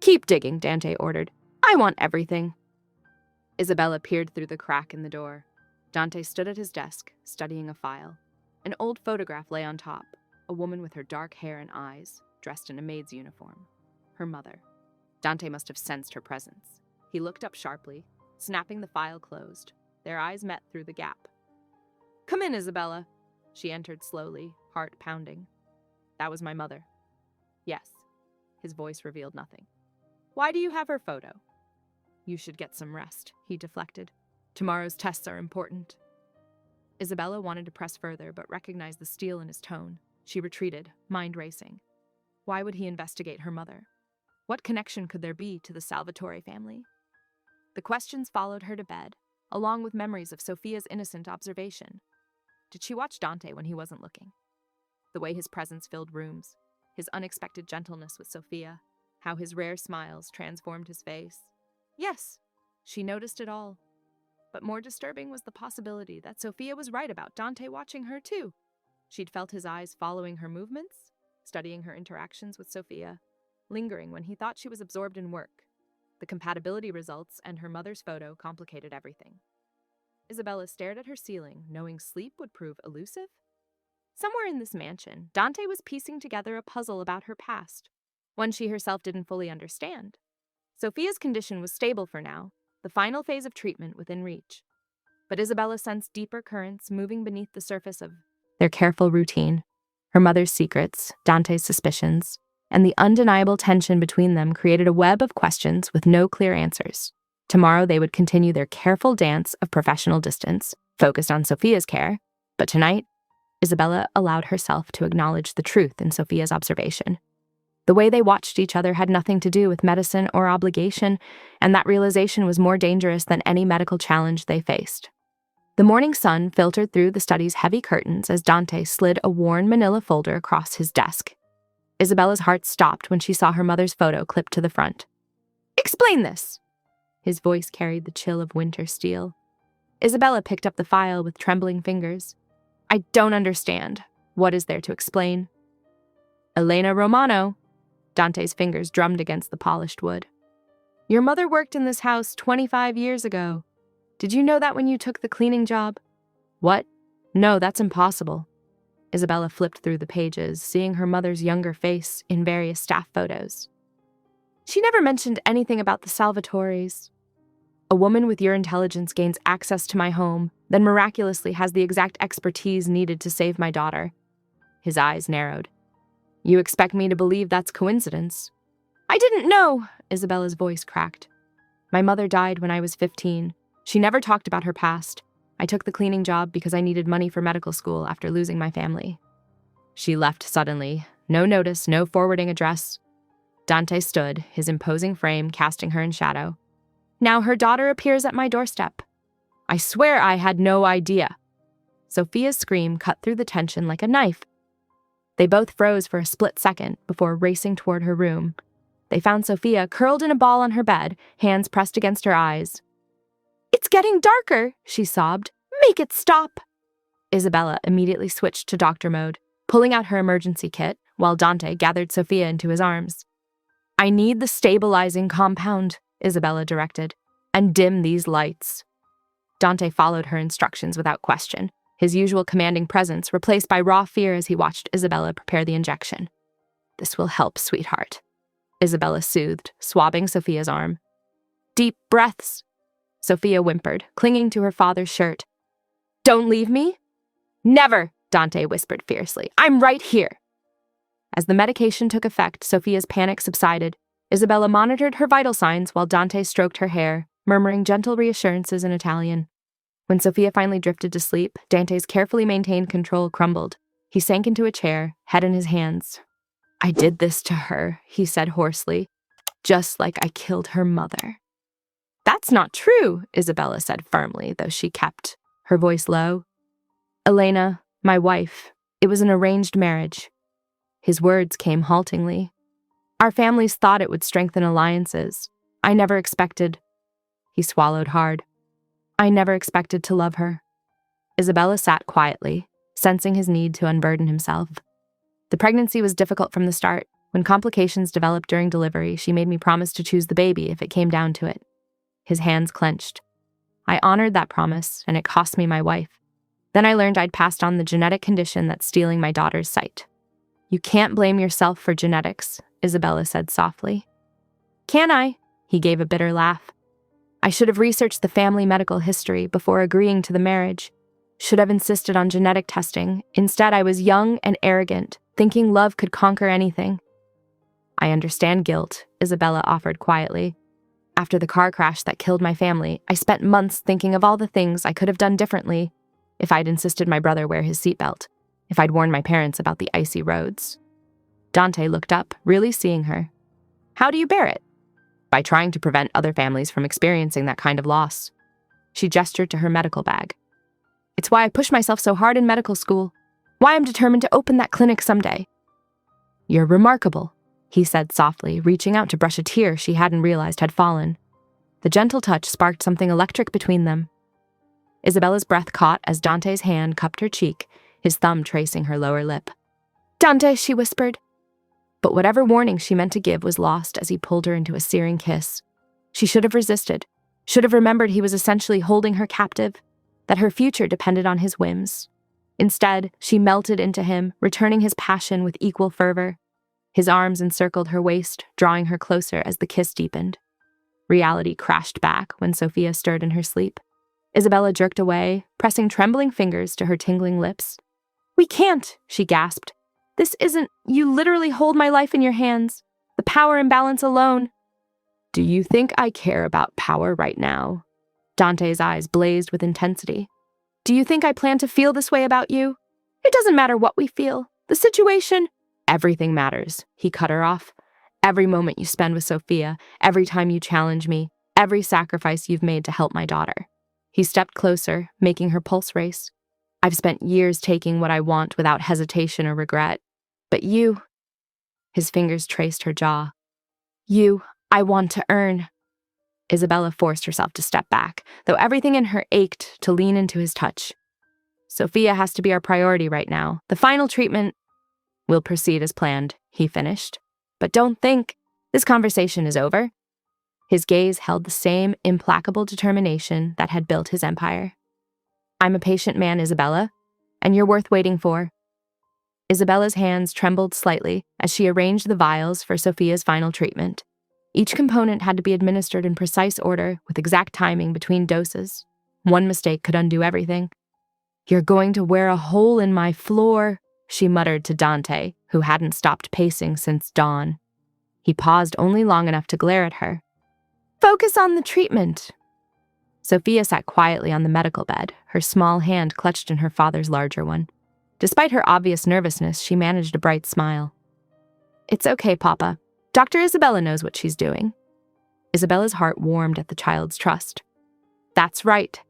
Keep digging, Dante ordered. I want everything. Isabella peered through the crack in the door. Dante stood at his desk, studying a file. An old photograph lay on top, a woman with her dark hair and eyes, dressed in a maid's uniform. Her mother. Dante must have sensed her presence. He looked up sharply, snapping the file closed. Their eyes met through the gap. Come in, Isabella. She entered slowly, heart pounding. That was my mother. Yes. His voice revealed nothing. Why do you have her photo? You should get some rest, he deflected. Tomorrow's tests are important. Isabella wanted to press further, but recognized the steel in his tone. She retreated, mind racing. Why would he investigate her mother? What connection could there be to the Salvatore family? The questions followed her to bed, along with memories of Sophia's innocent observation. Did she watch Dante when he wasn't looking? The way his presence filled rooms, his unexpected gentleness with Sophia, how his rare smiles transformed his face. Yes, she noticed it all. But more disturbing was the possibility that Sophia was right about Dante watching her too. She'd felt his eyes following her movements, studying her interactions with Sophia, lingering when he thought she was absorbed in work. The compatibility results and her mother's photo complicated everything. Isabella stared at her ceiling, knowing sleep would prove elusive. Somewhere in this mansion, Dante was piecing together a puzzle about her past, one she herself didn't fully understand. Sophia's condition was stable for now, the final phase of treatment within reach. But Isabella sensed deeper currents moving beneath the surface of their careful routine. Her mother's secrets, Dante's suspicions, and the undeniable tension between them created a web of questions with no clear answers. Tomorrow they would continue their careful dance of professional distance, focused on Sophia's care, but tonight, Isabella allowed herself to acknowledge the truth in Sophia's observation. The way they watched each other had nothing to do with medicine or obligation, and that realization was more dangerous than any medical challenge they faced. The morning sun filtered through the study's heavy curtains as Dante slid a worn manila folder across his desk. Isabella's heart stopped when she saw her mother's photo clipped to the front. Explain this! His voice carried the chill of winter steel. Isabella picked up the file with trembling fingers. I don't understand. What is there to explain? Elena Romano. Dante's fingers drummed against the polished wood. Your mother worked in this house 25 years ago. Did you know that when you took the cleaning job? What? No, that's impossible. Isabella flipped through the pages, seeing her mother's younger face in various staff photos. She never mentioned anything about the Salvatores. A woman with your intelligence gains access to my home, then miraculously has the exact expertise needed to save my daughter. His eyes narrowed. You expect me to believe that's coincidence? I didn't know, Isabella's voice cracked. My mother died when I was 15. She never talked about her past. I took the cleaning job because I needed money for medical school after losing my family. She left suddenly. No notice, no forwarding address. Dante stood, his imposing frame casting her in shadow. Now her daughter appears at my doorstep. I swear I had no idea. Sophia's scream cut through the tension like a knife. They both froze for a split second before racing toward her room. They found Sophia curled in a ball on her bed, hands pressed against her eyes. "It's getting darker," she sobbed. "Make it stop." Isabella immediately switched to doctor mode, pulling out her emergency kit, while Dante gathered Sophia into his arms. "I need the stabilizing compound," Isabella directed, "and dim these lights." Dante followed her instructions without question, his usual commanding presence replaced by raw fear as he watched Isabella prepare the injection. "This will help, sweetheart," Isabella soothed, swabbing Sophia's arm. "Deep breaths," Sophia whimpered, clinging to her father's shirt. "Don't leave me?" "Never," Dante whispered fiercely. "I'm right here." As the medication took effect, Sophia's panic subsided. Isabella monitored her vital signs while Dante stroked her hair, murmuring gentle reassurances in Italian. When Sophia finally drifted to sleep, Dante's carefully maintained control crumbled. He sank into a chair, head in his hands. "I did this to her," he said hoarsely, "just like I killed her mother." "That's not true," Isabella said firmly, though she kept her voice low. "Elena, my wife, it was an arranged marriage." His words came haltingly. "Our families thought it would strengthen alliances. I never expected—" He swallowed hard. "I never expected to love her." Isabella sat quietly, sensing his need to unburden himself. "The pregnancy was difficult from the start. When complications developed during delivery, she made me promise to choose the baby if it came down to it." His hands clenched. "I honored that promise, and it cost me my wife. Then I learned I'd passed on the genetic condition that's stealing my daughter's sight." "You can't blame yourself for genetics," Isabella said softly. "Can I?" He gave a bitter laugh. "I should have researched the family medical history before agreeing to the marriage. Should have insisted on genetic testing. Instead, I was young and arrogant, thinking love could conquer anything." "I understand guilt," Isabella offered quietly. "After the car crash that killed my family, I spent months thinking of all the things I could have done differently. If I'd insisted my brother wear his seatbelt. If I'd warned my parents about the icy roads." Dante looked up, really seeing her. "How do you bear it?" "By trying to prevent other families from experiencing that kind of loss." She gestured to her medical bag. "It's why I pushed myself so hard in medical school. Why I'm determined to open that clinic someday." "You're remarkable," he said softly, reaching out to brush a tear she hadn't realized had fallen. The gentle touch sparked something electric between them. Isabella's breath caught as Dante's hand cupped her cheek, his thumb tracing her lower lip. "Dante," she whispered. But whatever warning she meant to give was lost as he pulled her into a searing kiss. She should have resisted, should have remembered he was essentially holding her captive, that her future depended on his whims. Instead, she melted into him, returning his passion with equal fervor. His arms encircled her waist, drawing her closer as the kiss deepened. Reality crashed back when Sophia stirred in her sleep. Isabella jerked away, pressing trembling fingers to her tingling lips. "We can't," she gasped. "This isn't— You literally hold my life in your hands. The power imbalance alone." "Do you think I care about power right now?" Dante's eyes blazed with intensity. "Do you think I plan to feel this way about you? It doesn't matter what we feel. The situation—" "Everything matters," he cut her off. "Every moment you spend with Sophia, every time you challenge me, every sacrifice you've made to help my daughter." He stepped closer, making her pulse race. "I've spent years taking what I want without hesitation or regret. But you—" His fingers traced her jaw. "You, I want to earn." Isabella forced herself to step back, though everything in her ached to lean into his touch. "Sophia has to be our priority right now. The final treatment—" "Will proceed as planned," he finished. "But don't think this conversation is over." His gaze held the same implacable determination that had built his empire. "I'm a patient man, Isabella, and you're worth waiting for." Isabella's hands trembled slightly as she arranged the vials for Sophia's final treatment. Each component had to be administered in precise order with exact timing between doses. One mistake could undo everything. "You're going to wear a hole in my floor," she muttered to Dante, who hadn't stopped pacing since dawn. He paused only long enough to glare at her. "Focus on the treatment." Sophia sat quietly on the medical bed, her small hand clutched in her father's larger one. Despite her obvious nervousness, she managed a bright smile. "It's okay, Papa. Dr. Isabella knows what she's doing." Isabella's heart warmed at the child's trust. "That's right.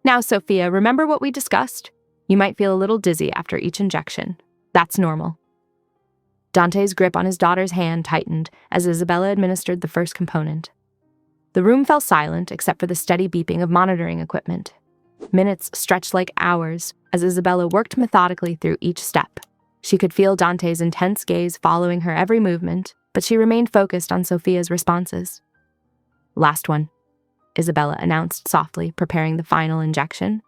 Now, Sophia, remember what we discussed? You might feel a little dizzy after each injection. That's normal." Dante's grip on his daughter's hand tightened as Isabella administered the first component. The room fell silent except for the steady beeping of monitoring equipment. Minutes stretched like hours as Isabella worked methodically through each step. She could feel Dante's intense gaze following her every movement, but she remained focused on Sophia's responses. "Last one," Isabella announced softly, preparing the final injection.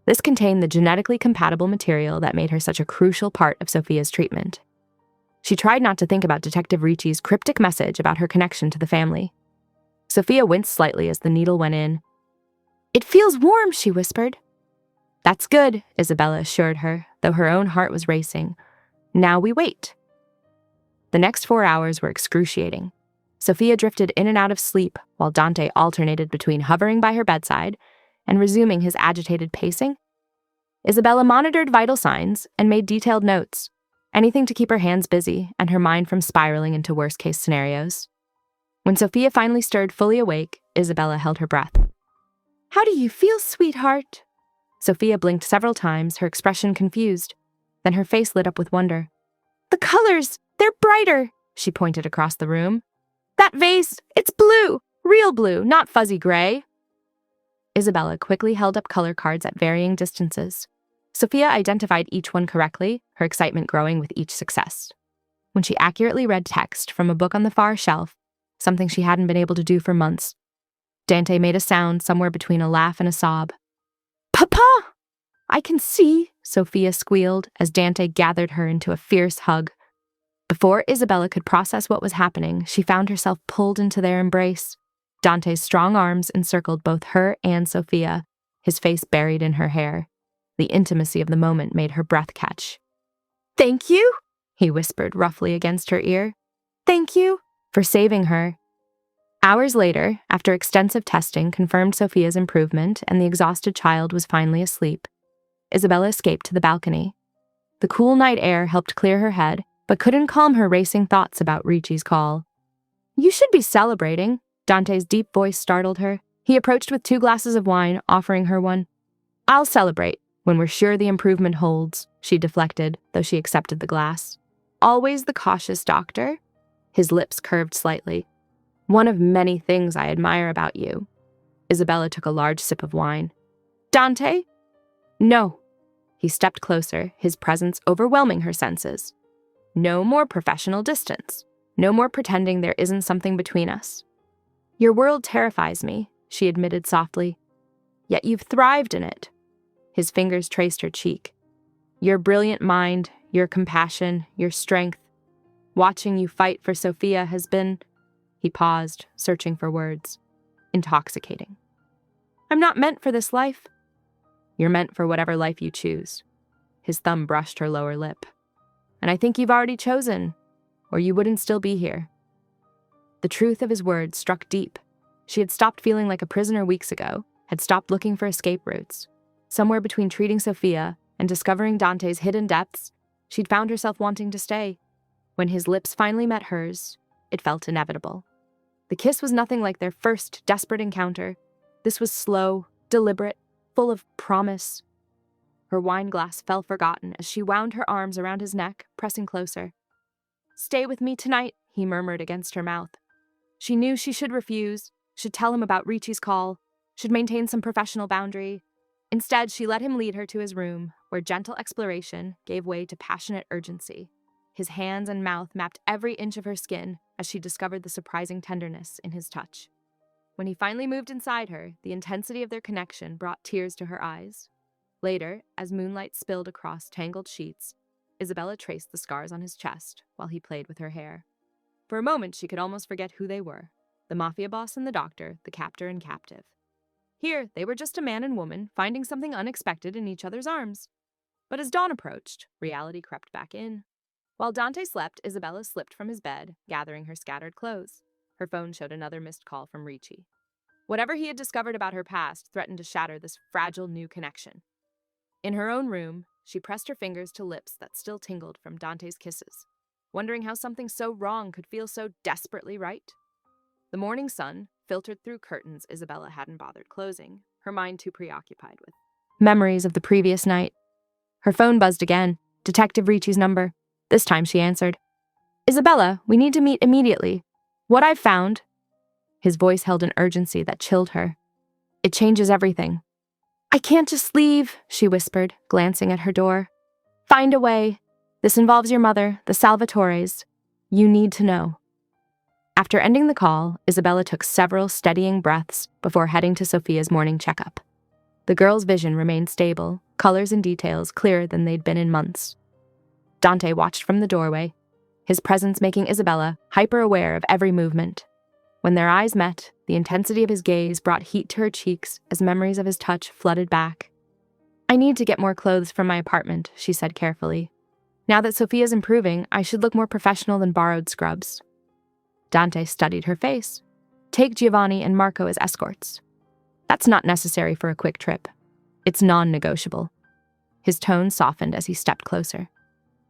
This contained the genetically compatible material that made her such a crucial part of Sophia's treatment. She tried not to think about Detective Ricci's cryptic message about her connection to the family. Sophia winced slightly as the needle went in. "It feels warm," she whispered. "That's good," Isabella assured her, though her own heart was racing. "Now we wait." The next 4 hours were excruciating. Sophia drifted in and out of sleep while Dante alternated between hovering by her bedside and resuming his agitated pacing. Isabella monitored vital signs and made detailed notes, anything to keep her hands busy and her mind from spiraling into worst-case scenarios. When Sophia finally stirred fully awake, Isabella held her breath. "How do you feel, sweetheart?" Sophia blinked several times, her expression confused. Then her face lit up with wonder. "The colors, they're brighter," she pointed across the room. "That vase, it's blue, real blue, not fuzzy gray." Isabella quickly held up color cards at varying distances. Sophia identified each one correctly, her excitement growing with each success. When she accurately read text from a book on the far shelf, something she hadn't been able to do for months, Dante made a sound somewhere between a laugh and a sob. "Papa! I can see," Sophia squealed as Dante gathered her into a fierce hug. Before Isabella could process what was happening, she found herself pulled into their embrace. Dante's strong arms encircled both her and Sophia, his face buried in her hair. The intimacy of the moment made her breath catch. "Thank you," he whispered roughly against her ear. "Thank you for saving her." Hours later, after extensive testing confirmed Sophia's improvement and the exhausted child was finally asleep, Isabella escaped to the balcony. The cool night air helped clear her head, but couldn't calm her racing thoughts about Ricci's call. "You should be celebrating," Dante's deep voice startled her. He approached with 2 glasses of wine, offering her one. "I'll celebrate when we're sure the improvement holds," she deflected, though she accepted the glass. "Always the cautious doctor." His lips curved slightly. "One of many things I admire about you." Isabella took a large sip of wine. "Dante?" "No." He stepped closer, his presence overwhelming her senses. "No more professional distance. No more pretending there isn't something between us. Your world terrifies me," she admitted softly. "Yet you've thrived in it." His fingers traced her cheek. "Your brilliant mind, your compassion, your strength. Watching you fight for Sophia has been—" He paused, searching for words. "Intoxicating." "I'm not meant for this life." "You're meant for whatever life you choose." His thumb brushed her lower lip. "And I think you've already chosen, or you wouldn't still be here." The truth of his words struck deep. She had stopped feeling like a prisoner weeks ago, had stopped looking for escape routes. Somewhere between treating Sophia and discovering Dante's hidden depths, she'd found herself wanting to stay. When his lips finally met hers, it felt inevitable. The kiss was nothing like their first desperate encounter. This was slow, deliberate, full of promise. Her wine glass fell forgotten as she wound her arms around his neck, pressing closer. "Stay with me tonight," he murmured against her mouth. She knew she should refuse, should tell him about Ricci's call, should maintain some professional boundary. Instead, she let him lead her to his room, where gentle exploration gave way to passionate urgency. His hands and mouth mapped every inch of her skin as she discovered the surprising tenderness in his touch. When he finally moved inside her, the intensity of their connection brought tears to her eyes. Later, as moonlight spilled across tangled sheets, Isabella traced the scars on his chest while he played with her hair. For a moment, she could almost forget who they were: the Mafia boss and the doctor, the captor and captive. Here, they were just a man and woman finding something unexpected in each other's arms. But as dawn approached, reality crept back in. While Dante slept, Isabella slipped from his bed, gathering her scattered clothes. Her phone showed another missed call from Ricci. Whatever he had discovered about her past threatened to shatter this fragile new connection. In her own room, she pressed her fingers to lips that still tingled from Dante's kisses, wondering how something so wrong could feel so desperately right. The morning sun filtered through curtains Isabella hadn't bothered closing, her mind too preoccupied with memories of the previous night. Her phone buzzed again, Detective Ricci's number. This time she answered. Isabella, we need to meet immediately. What I've found. His voice held an urgency that chilled her. It changes everything. I can't just leave, she whispered, glancing at her door. Find a way. This involves your mother, the Salvatores. You need to know. After ending the call, Isabella took several steadying breaths before heading to Sophia's morning checkup. The girl's vision remained stable, colors and details clearer than they'd been in months. Dante watched from the doorway, his presence making Isabella hyper-aware of every movement. When their eyes met, the intensity of his gaze brought heat to her cheeks as memories of his touch flooded back. I need to get more clothes from my apartment, she said carefully. Now that Sophia's improving, I should look more professional than borrowed scrubs. Dante studied her face. Take Giovanni and Marco as escorts. That's not necessary for a quick trip. It's non-negotiable. His tone softened as he stepped closer.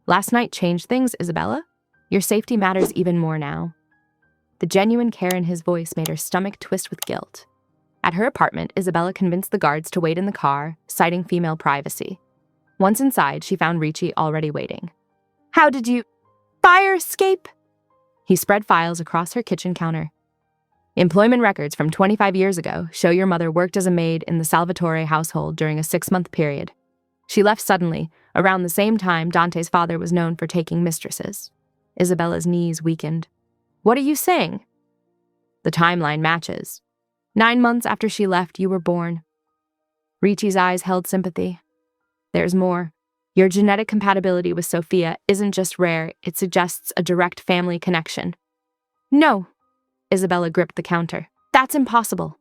Last night changed things, Isabella? Your safety matters even more now. The genuine care in his voice made her stomach twist with guilt. At her apartment, Isabella convinced the guards to wait in the car, citing female privacy. Once inside, she found Ricci already waiting. How did you... fire escape? He spread files across her kitchen counter. Employment records from 25 years ago show your mother worked as a maid in the Salvatore household during a 6-month period. She left suddenly, around the same time Dante's father was known for taking mistresses. Isabella's knees weakened. What are you saying? The timeline matches. 9 months after she left, you were born. Ricci's eyes held sympathy. There's more. Your genetic compatibility with Sophia isn't just rare, it suggests a direct family connection. No. Isabella gripped the counter. That's impossible.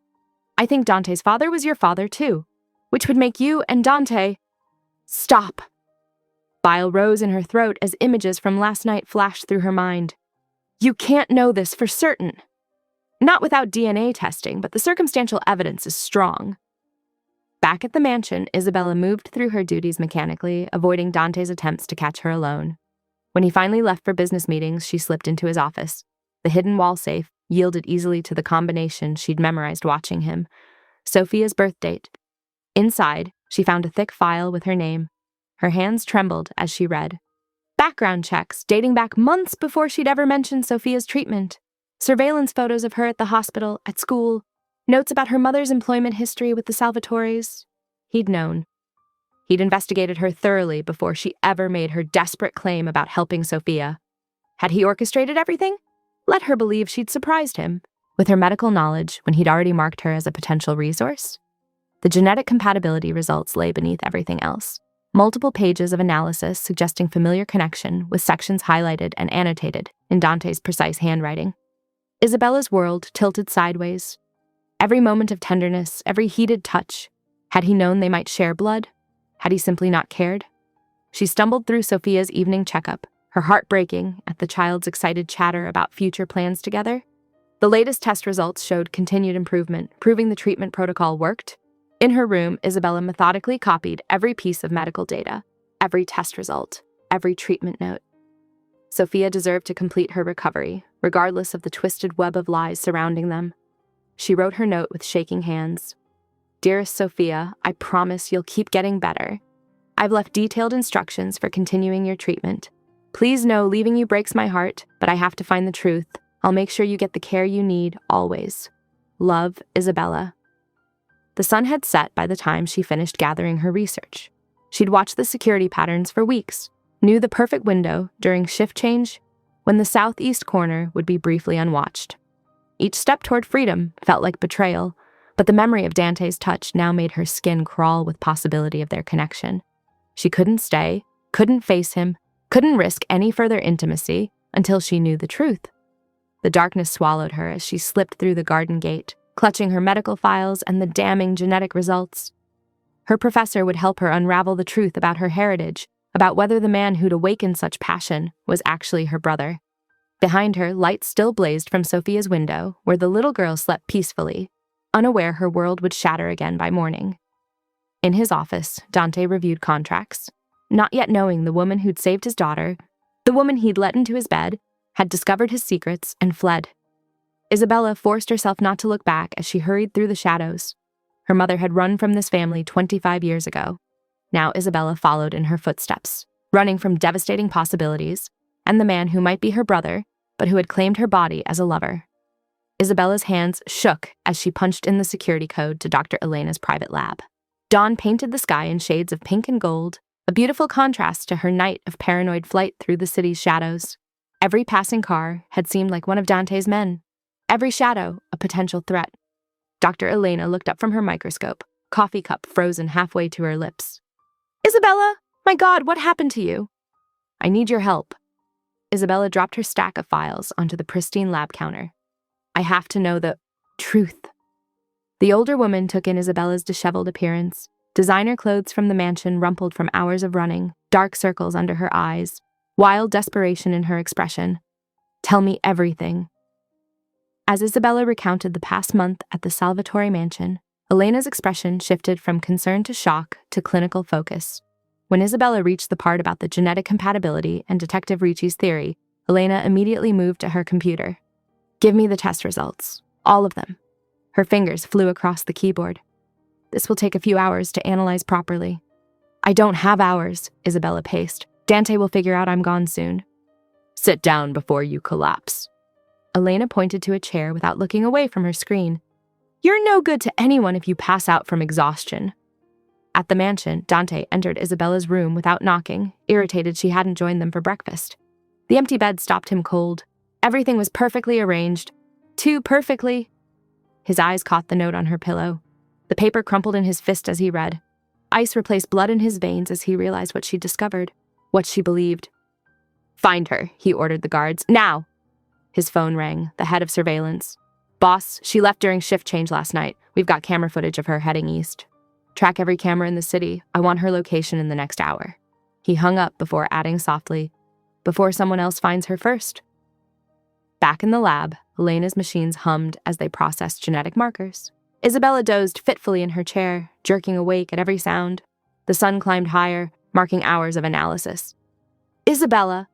I think Dante's father was your father, too, which would make you and Dante... Stop. Bile rose in her throat as images from last night flashed through her mind. You can't know this for certain. Not without DNA testing, but the circumstantial evidence is strong. Back at the mansion, Isabella moved through her duties mechanically, avoiding Dante's attempts to catch her alone. When he finally left for business meetings, she slipped into his office. The hidden wall safe yielded easily to the combination she'd memorized watching him. Sophia's birth date. Inside, she found a thick file with her name. Her hands trembled as she read. Background checks dating back months before she'd ever mentioned Sophia's treatment. Surveillance photos of her at the hospital, at school. Notes about her mother's employment history with the Salvatores. He'd known. He'd investigated her thoroughly before she ever made her desperate claim about helping Sophia. Had he orchestrated everything? Let her believe she'd surprised him, with her medical knowledge when he'd already marked her as a potential resource. The genetic compatibility results lay beneath everything else. Multiple pages of analysis suggesting familiar connection with sections highlighted and annotated in Dante's precise handwriting. Isabella's world tilted sideways. Every moment of tenderness, every heated touch. Had he known they might share blood? Had he simply not cared? She stumbled through Sophia's evening checkup, her heart breaking at the child's excited chatter about future plans together. The latest test results showed continued improvement, proving the treatment protocol worked. In her room, Isabella methodically copied every piece of medical data, every test result, every treatment note. Sophia deserved to complete her recovery, regardless of the twisted web of lies surrounding them. She wrote her note with shaking hands. Dearest Sophia, I promise you'll keep getting better. I've left detailed instructions for continuing your treatment. Please know leaving you breaks my heart, but I have to find the truth. I'll make sure you get the care you need, always. Love, Isabella. The sun had set by the time she finished gathering her research. She'd watched the security patterns for weeks, knew the perfect window during shift change when the southeast corner would be briefly unwatched. Each step toward freedom felt like betrayal, but the memory of Dante's touch now made her skin crawl with possibility of their connection. She couldn't stay, couldn't face him, couldn't risk any further intimacy until she knew the truth. The darkness swallowed her as she slipped through the garden gate, clutching her medical files and the damning genetic results. Her professor would help her unravel the truth about her heritage, about whether the man who'd awakened such passion was actually her brother. Behind her, lights still blazed from Sophia's window, where the little girl slept peacefully, unaware her world would shatter again by morning. In his office, Dante reviewed contracts, not yet knowing the woman who'd saved his daughter, the woman he'd let into his bed, had discovered his secrets and fled. Isabella forced herself not to look back as she hurried through the shadows. Her mother had run from this family 25 years ago. Now Isabella followed in her footsteps, running from devastating possibilities, and the man who might be her brother, but who had claimed her body as a lover. Isabella's hands shook as she punched in the security code to Dr. Elena's private lab. Dawn painted the sky in shades of pink and gold, a beautiful contrast to her night of paranoid flight through the city's shadows. Every passing car had seemed like one of Dante's men. Every shadow, a potential threat. Dr. Elena looked up from her microscope, coffee cup frozen halfway to her lips. "Isabella! My God, what happened to you?" "I need your help." Isabella dropped her stack of files onto the pristine lab counter. "I have to know the truth." The older woman took in Isabella's disheveled appearance. Designer clothes from the mansion rumpled from hours of running, dark circles under her eyes, wild desperation in her expression. "Tell me everything." As Isabella recounted the past month at the Salvatore mansion, Elena's expression shifted from concern to shock to clinical focus. When Isabella reached the part about the genetic compatibility and Detective Ricci's theory, Elena immediately moved to her computer. "Give me the test results. All of them." Her fingers flew across the keyboard. "This will take a few hours to analyze properly." "I don't have hours," Isabella paced. "Dante will figure out I'm gone soon." "Sit down before you collapse." Elena pointed to a chair without looking away from her screen. "You're no good to anyone if you pass out from exhaustion." At the mansion, Dante entered Isabella's room without knocking, irritated she hadn't joined them for breakfast. The empty bed stopped him cold. Everything was perfectly arranged. Too perfectly. His eyes caught the note on her pillow. The paper crumpled in his fist as he read. Ice replaced blood in his veins as he realized what she'd discovered, what she believed. "Find her," he ordered the guards. "Now!" His phone rang, the head of surveillance. "Boss, she left during shift change last night. We've got camera footage of her heading east. Track every camera in the city. I want her location in the next hour." He hung up before adding softly, "Before someone else finds her first." Back in the lab, Elena's machines hummed as they processed genetic markers. Isabella dozed fitfully in her chair, jerking awake at every sound. The sun climbed higher, marking hours of analysis. "Isabella!"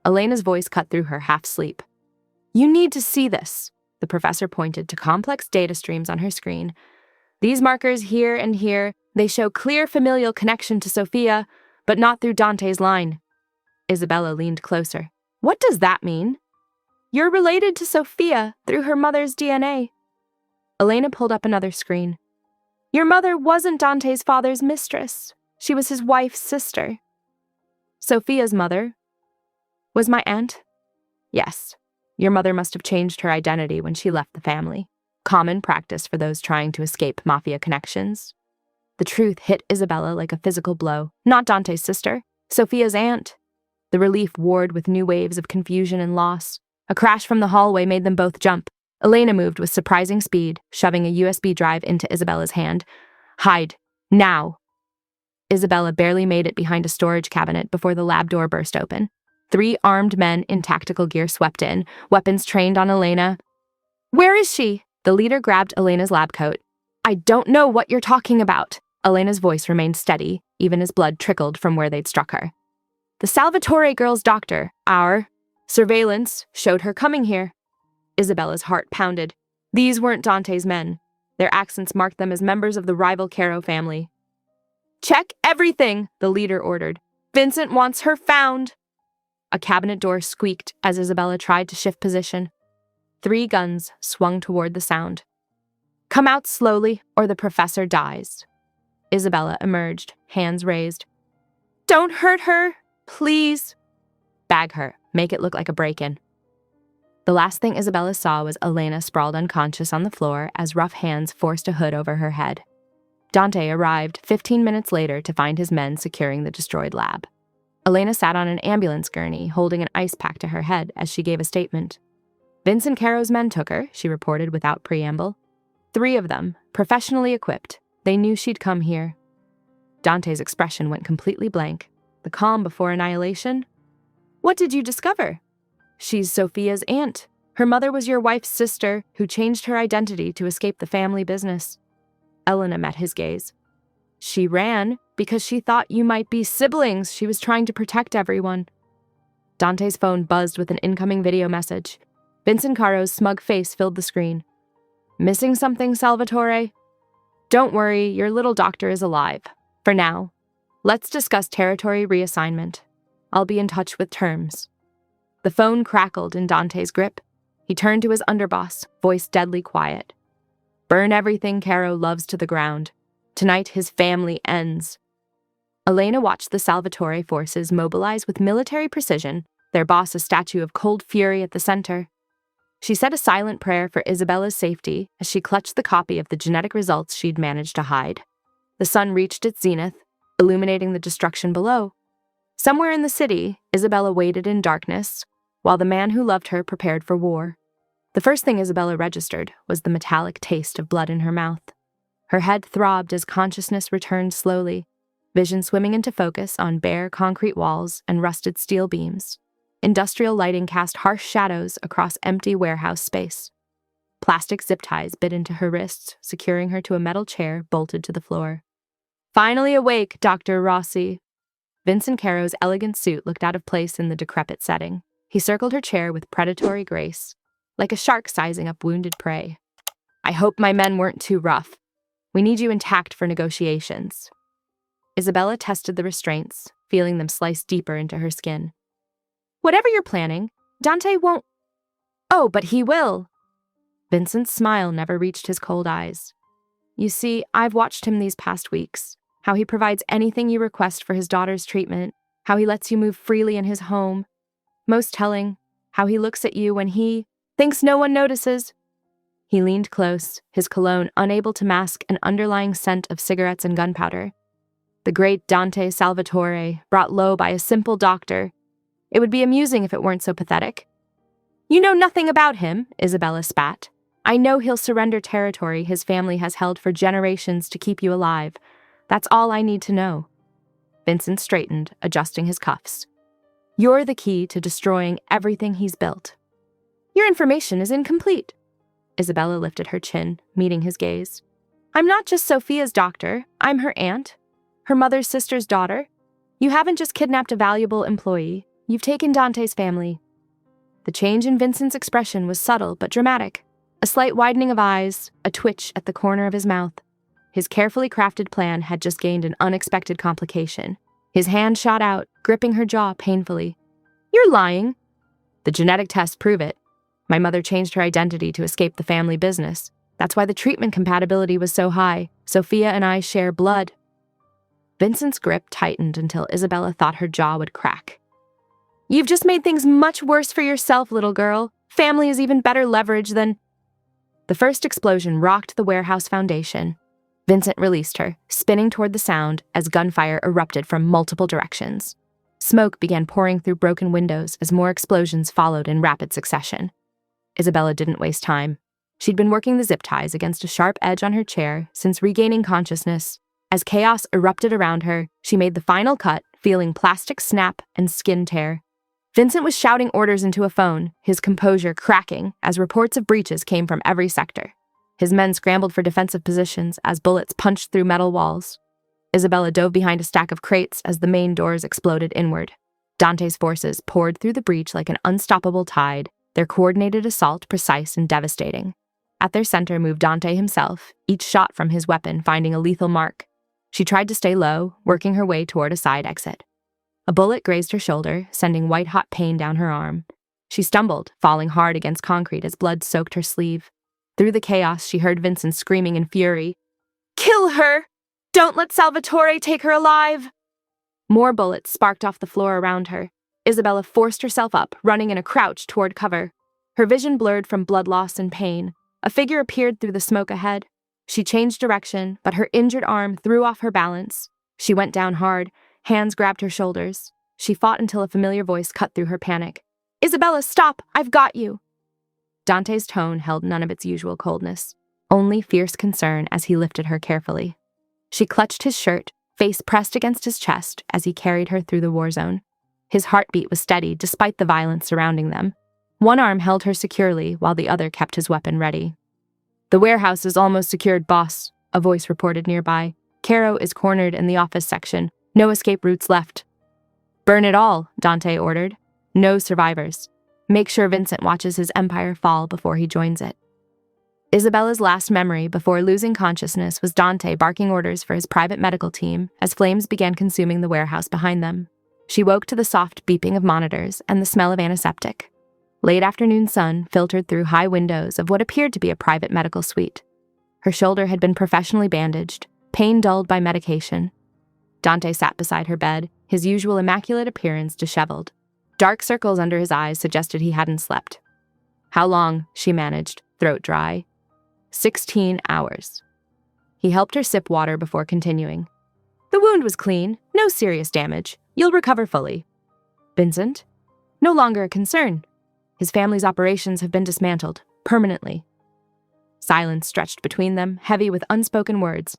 Elena's voice cut through her half-sleep. "You need to see this." The professor pointed to complex data streams on her screen. "These markers here and here, they show clear familial connection to Sophia, but not through Dante's line." Isabella leaned closer. "What does that mean?" "You're related to Sophia through her mother's DNA." Elena pulled up another screen. "Your mother wasn't Dante's father's mistress. She was his wife's sister." "Sophia's mother was my aunt?" "Yes. Your mother must have changed her identity when she left the family. Common practice for those trying to escape Mafia connections." The truth hit Isabella like a physical blow. Not Dante's sister, Sophia's aunt. The relief warred with new waves of confusion and loss. A crash from the hallway made them both jump. Elena moved with surprising speed, shoving a USB drive into Isabella's hand. "Hide. Now." Isabella barely made it behind a storage cabinet before the lab door burst open. 3 armed men in tactical gear swept in, weapons trained on Elena. "Where is she?" The leader grabbed Elena's lab coat. "I don't know what you're talking about." Elena's voice remained steady, even as blood trickled from where they'd struck her. "The Salvatore girl's doctor, our surveillance, showed her coming here." Isabella's heart pounded. These weren't Dante's men. Their accents marked them as members of the rival Caro family. "Check everything," the leader ordered. "Vincent wants her found." A cabinet door squeaked as Isabella tried to shift position. 3 guns swung toward the sound. "Come out slowly, or the professor dies." Isabella emerged, hands raised. "Don't hurt her, please." "Bag her. Make it look like a break-in." The last thing Isabella saw was Elena sprawled unconscious on the floor as rough hands forced a hood over her head. Dante arrived 15 minutes later to find his men securing the destroyed lab. Elena sat on an ambulance gurney, holding an ice pack to her head as she gave a statement. "Vincent Caro's men took her," she reported without preamble. 3 of them, professionally equipped. They knew she'd come here. Dante's expression went completely blank. The calm before annihilation. "What did you discover?" "She's Sophia's aunt. Her mother was your wife's sister, who changed her identity to escape the family business." Elena met his gaze. "She ran because she thought you might be siblings. She was trying to protect everyone." Dante's phone buzzed with an incoming video message. Vincent Caro's smug face filled the screen. "Missing something, Salvatore?" "Don't worry, your little doctor is alive. For now. Let's discuss territory reassignment. I'll be in touch with terms." The phone crackled in Dante's grip. He turned to his underboss, voice deadly quiet. Burn everything Caro loves to the ground. Tonight his family ends. Elena watched the Salvatore forces mobilize with military precision, their boss a statue of cold fury at the center. She said a silent prayer for Isabella's safety as she clutched the copy of the genetic results she'd managed to hide. The sun reached its zenith, illuminating the destruction below. Somewhere in the city, Isabella waited in darkness, while the man who loved her prepared for war. The first thing Isabella registered was the metallic taste of blood in her mouth. Her head throbbed as consciousness returned slowly, vision swimming into focus on bare concrete walls and rusted steel beams. Industrial lighting cast harsh shadows across empty warehouse space. Plastic zip ties bit into her wrists, securing her to a metal chair bolted to the floor. Finally awake, Dr. Rossi. Vincent Caro's elegant suit looked out of place in the decrepit setting. He circled her chair with predatory grace, like a shark sizing up wounded prey. I hope my men weren't too rough. We need you intact for negotiations. Isabella tested the restraints, feeling them slice deeper into her skin. Whatever you're planning, Dante won't— Oh, but he will. Vincent's smile never reached his cold eyes. You see, I've watched him these past weeks, how he provides anything you request for his daughter's treatment, how he lets you move freely in his home. Most telling, how he looks at you when he thinks no one notices. He leaned close, his cologne unable to mask an underlying scent of cigarettes and gunpowder. The great Dante Salvatore, brought low by a simple doctor. It would be amusing if it weren't so pathetic. You know nothing about him, Isabella spat. I know he'll surrender territory his family has held for generations to keep you alive. That's all I need to know. Vincent straightened, adjusting his cuffs. You're the key to destroying everything he's built. Your information is incomplete. Isabella lifted her chin, meeting his gaze. I'm not just Sophia's doctor. I'm her aunt, her mother's sister's daughter. You haven't just kidnapped a valuable employee. You've taken Dante's family. The change in Vincent's expression was subtle but dramatic. A slight widening of eyes, a twitch at the corner of his mouth. His carefully crafted plan had just gained an unexpected complication. His hand shot out, gripping her jaw painfully. You're lying. The genetic tests prove it. My mother changed her identity to escape the family business. That's why the treatment compatibility was so high. Sophia and I share blood. Vincent's grip tightened until Isabella thought her jaw would crack. You've just made things much worse for yourself, little girl. Family is even better leverage than— The first explosion rocked the warehouse foundation. Vincent released her, spinning toward the sound as gunfire erupted from multiple directions. Smoke began pouring through broken windows as more explosions followed in rapid succession. Isabella didn't waste time. She'd been working the zip ties against a sharp edge on her chair since regaining consciousness. As chaos erupted around her, she made the final cut, feeling plastic snap and skin tear. Vincent was shouting orders into a phone, his composure cracking as reports of breaches came from every sector. His men scrambled for defensive positions as bullets punched through metal walls. Isabella dove behind a stack of crates as the main doors exploded inward. Dante's forces poured through the breach like an unstoppable tide, their coordinated assault precise and devastating. At their center moved Dante himself, each shot from his weapon finding a lethal mark. She tried to stay low, working her way toward a side exit. A bullet grazed her shoulder, sending white-hot pain down her arm. She stumbled, falling hard against concrete as blood soaked her sleeve. Through the chaos, she heard Vincent screaming in fury. Kill her! Don't let Salvatore take her alive! More bullets sparked off the floor around her. Isabella forced herself up, running in a crouch toward cover. Her vision blurred from blood loss and pain. A figure appeared through the smoke ahead. She changed direction, but her injured arm threw off her balance. She went down hard. Hands grabbed her shoulders. She fought until a familiar voice cut through her panic. Isabella, stop! I've got you! Dante's tone held none of its usual coldness, only fierce concern as he lifted her carefully. She clutched his shirt, face pressed against his chest as he carried her through the war zone. His heartbeat was steady despite the violence surrounding them. One arm held her securely while the other kept his weapon ready. The warehouse is almost secured, boss, a voice reported nearby. Caro is cornered in the office section. No escape routes left. Burn it all, Dante ordered. No survivors. Make sure Vincent watches his empire fall before he joins it. Isabella's last memory before losing consciousness was Dante barking orders for his private medical team as flames began consuming the warehouse behind them. She woke to the soft beeping of monitors and the smell of antiseptic. Late afternoon sun filtered through high windows of what appeared to be a private medical suite. Her shoulder had been professionally bandaged, pain dulled by medication. Dante sat beside her bed, his usual immaculate appearance disheveled. Dark circles under his eyes suggested he hadn't slept. "How long?" she managed, throat dry. 16 hours. He helped her sip water before continuing. "The wound was clean, no serious damage. You'll recover fully." "Vincent?" "No longer a concern. His family's operations have been dismantled, permanently." Silence stretched between them, heavy with unspoken words.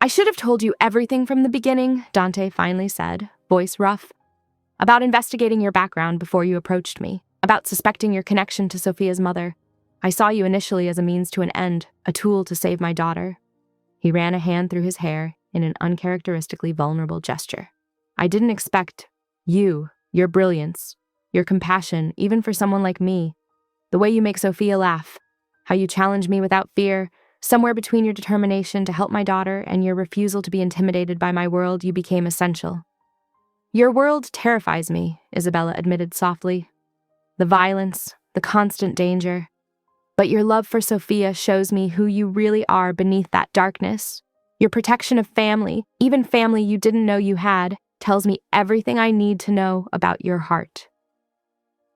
"I should have told you everything from the beginning," Dante finally said, voice rough. "About investigating your background before you approached me, about suspecting your connection to Sophia's mother. I saw you initially as a means to an end, a tool to save my daughter." He ran a hand through his hair in an uncharacteristically vulnerable gesture. "I didn't expect your brilliance, your compassion, even for someone like me. The way you make Sophia laugh, how you challenge me without fear, somewhere between your determination to help my daughter and your refusal to be intimidated by my world, you became essential." "Your world terrifies me," Isabella admitted softly. "The violence, the constant danger. But your love for Sophia shows me who you really are beneath that darkness. Your protection of family, even family you didn't know you had, tells me everything I need to know about your heart."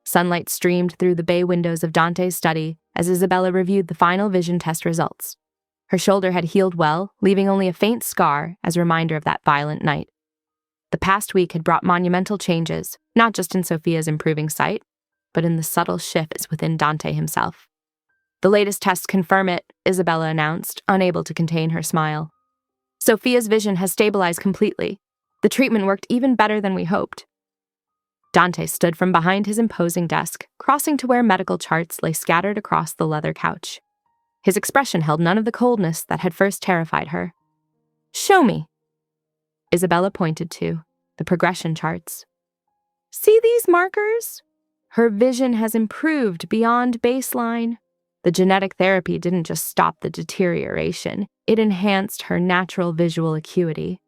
Sunlight streamed through the bay windows of Dante's study as Isabella reviewed the final vision test results. Her shoulder had healed well, leaving only a faint scar as a reminder of that violent night. The past week had brought monumental changes, not just in Sophia's improving sight, but in the subtle shifts within Dante himself. "The latest tests confirm it," Isabella announced, unable to contain her smile. "Sophia's vision has stabilized completely. The treatment worked even better than we hoped." Dante stood from behind his imposing desk, crossing to where medical charts lay scattered across the leather couch. His expression held none of the coldness that had first terrified her. "Show me." Isabella pointed to the progression charts. "See these markers? Her vision has improved beyond baseline. The genetic therapy didn't just stop the deterioration, it enhanced her natural visual acuity."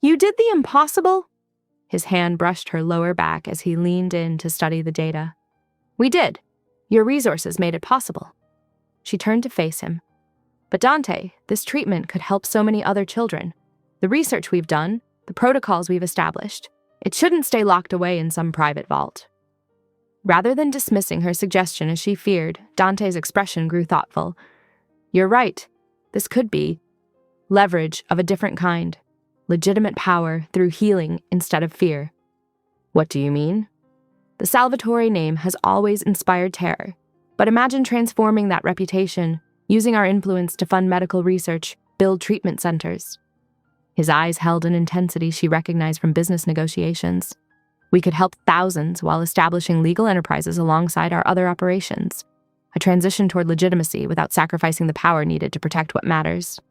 "You did the impossible?" His hand brushed her lower back as he leaned in to study the data. "We did. Your resources made it possible." She turned to face him. "But Dante, this treatment could help so many other children. The research we've done, the protocols we've established, it shouldn't stay locked away in some private vault." Rather than dismissing her suggestion as she feared, Dante's expression grew thoughtful. "You're right. This could be leverage of a different kind. Legitimate power through healing instead of fear." "What do you mean?" "The Salvatore name has always inspired terror, but imagine transforming that reputation, using our influence to fund medical research, build treatment centers." His eyes held an intensity she recognized from business negotiations. "We could help thousands while establishing legal enterprises alongside our other operations. A transition toward legitimacy without sacrificing the power needed to protect what matters."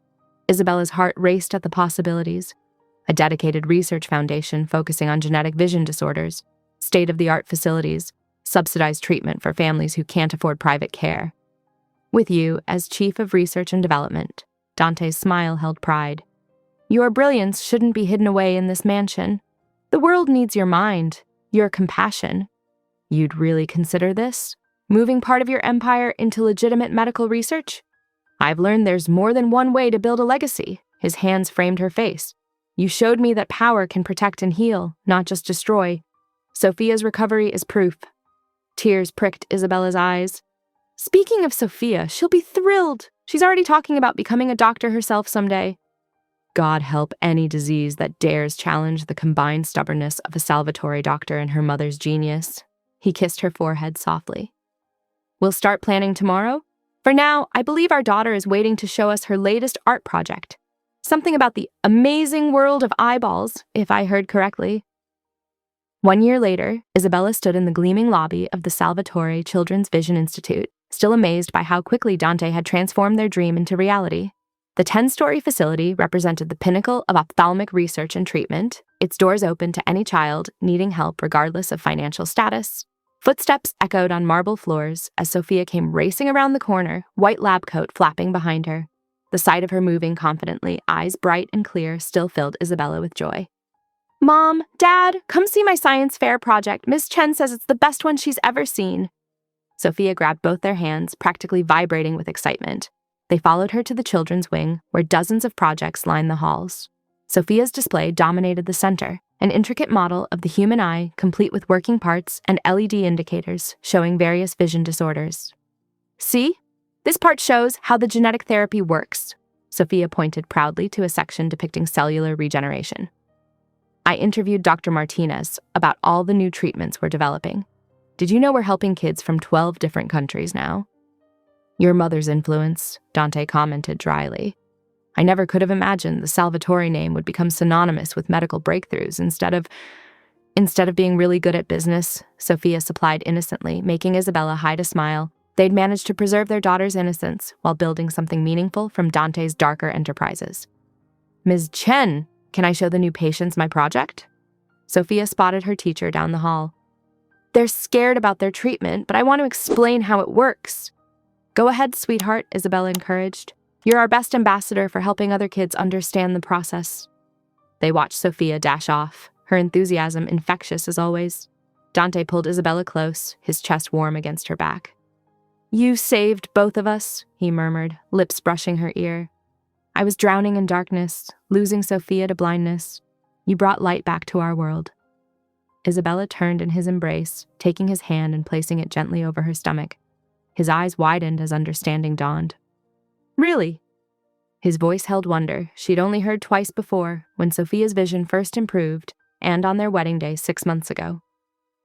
Isabella's heart raced at the possibilities. A dedicated research foundation focusing on genetic vision disorders, state-of-the-art facilities, subsidized treatment for families who can't afford private care. "With you as Chief of Research and Development," Dante's smile held pride. "Your brilliance shouldn't be hidden away in this mansion. The world needs your mind, your compassion. You'd really consider this? Moving part of your empire into legitimate medical research? I've learned there's more than one way to build a legacy." His hands framed her face. "You showed me that power can protect and heal, not just destroy. Sophia's recovery is proof." Tears pricked Isabella's eyes. "Speaking of Sophia, she'll be thrilled. She's already talking about becoming a doctor herself someday." God help any disease that dares challenge the combined stubbornness of a Salvatore doctor and her mother's genius. He kissed her forehead softly. "We'll start planning tomorrow? For now, I believe our daughter is waiting to show us her latest art project. Something about the amazing world of eyeballs, if I heard correctly." 1 year later, Isabella stood in the gleaming lobby of the Salvatore Children's Vision Institute, still amazed by how quickly Dante had transformed their dream into reality. The 10-story facility represented the pinnacle of ophthalmic research and treatment, its doors open to any child needing help regardless of financial status. Footsteps echoed on marble floors as Sophia came racing around the corner, white lab coat flapping behind her. The sight of her moving confidently, eyes bright and clear, still filled Isabella with joy. Mom, Dad, come see my science fair project. Miss Chen says it's the best one she's ever seen. Sophia grabbed both their hands, practically vibrating with excitement. They followed her to the children's wing, where dozens of projects lined the halls. Sophia's display dominated the center, an intricate model of the human eye, complete with working parts and LED indicators showing various vision disorders. See? This part shows how the genetic therapy works. Sophia pointed proudly to a section depicting cellular regeneration. I interviewed Dr. Martinez about all the new treatments we're developing. Did you know we're helping kids from 12 different countries now? Your mother's influence, Dante commented dryly. I never could have imagined the Salvatore name would become synonymous with medical breakthroughs instead of being really good at business, Sophia supplied innocently, making Isabella hide a smile. They'd managed to preserve their daughter's innocence while building something meaningful from Dante's darker enterprises. Ms. Chen, can I show the new patients my project? Sophia spotted her teacher down the hall. They're scared about their treatment, but I want to explain how it works. Go ahead, sweetheart, Isabella encouraged. You're our best ambassador for helping other kids understand the process. They watched Sophia dash off, her enthusiasm infectious as always. Dante pulled Isabella close, his chest warm against her back. You saved both of us, he murmured, lips brushing her ear. I was drowning in darkness, losing Sophia to blindness. You brought light back to our world. Isabella turned in his embrace, taking his hand and placing it gently over her stomach. His eyes widened as understanding dawned. Really? His voice held wonder she'd only heard twice before, when Sophia's vision first improved, and on their wedding day 6 months ago.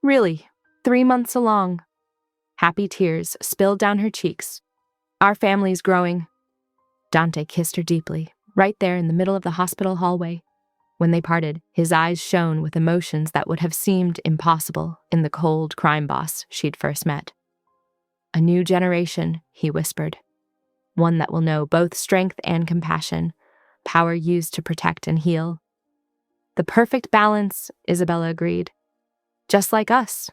Really, 3 months along. Happy tears spilled down her cheeks. Our family's growing. Dante kissed her deeply, right there in the middle of the hospital hallway. When they parted, his eyes shone with emotions that would have seemed impossible in the cold crime boss she'd first met. A new generation, he whispered. One that will know both strength and compassion, power used to protect and heal. The perfect balance, Isabella agreed. Just like us.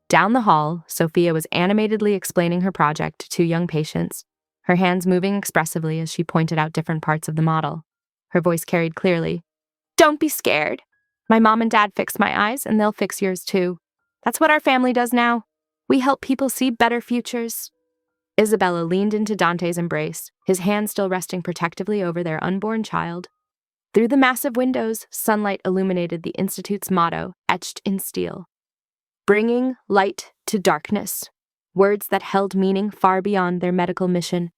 Down the hall, Sophia was animatedly explaining her project to 2 young patients, her hands moving expressively as she pointed out different parts of the model. Her voice carried clearly. Don't be scared. My mom and dad fixed my eyes, and they'll fix yours too. That's what our family does now. We help people see better futures. Isabella leaned into Dante's embrace, his hand still resting protectively over their unborn child. Through the massive windows, sunlight illuminated the Institute's motto, etched in steel. Bringing light to darkness. Words that held meaning far beyond their medical mission.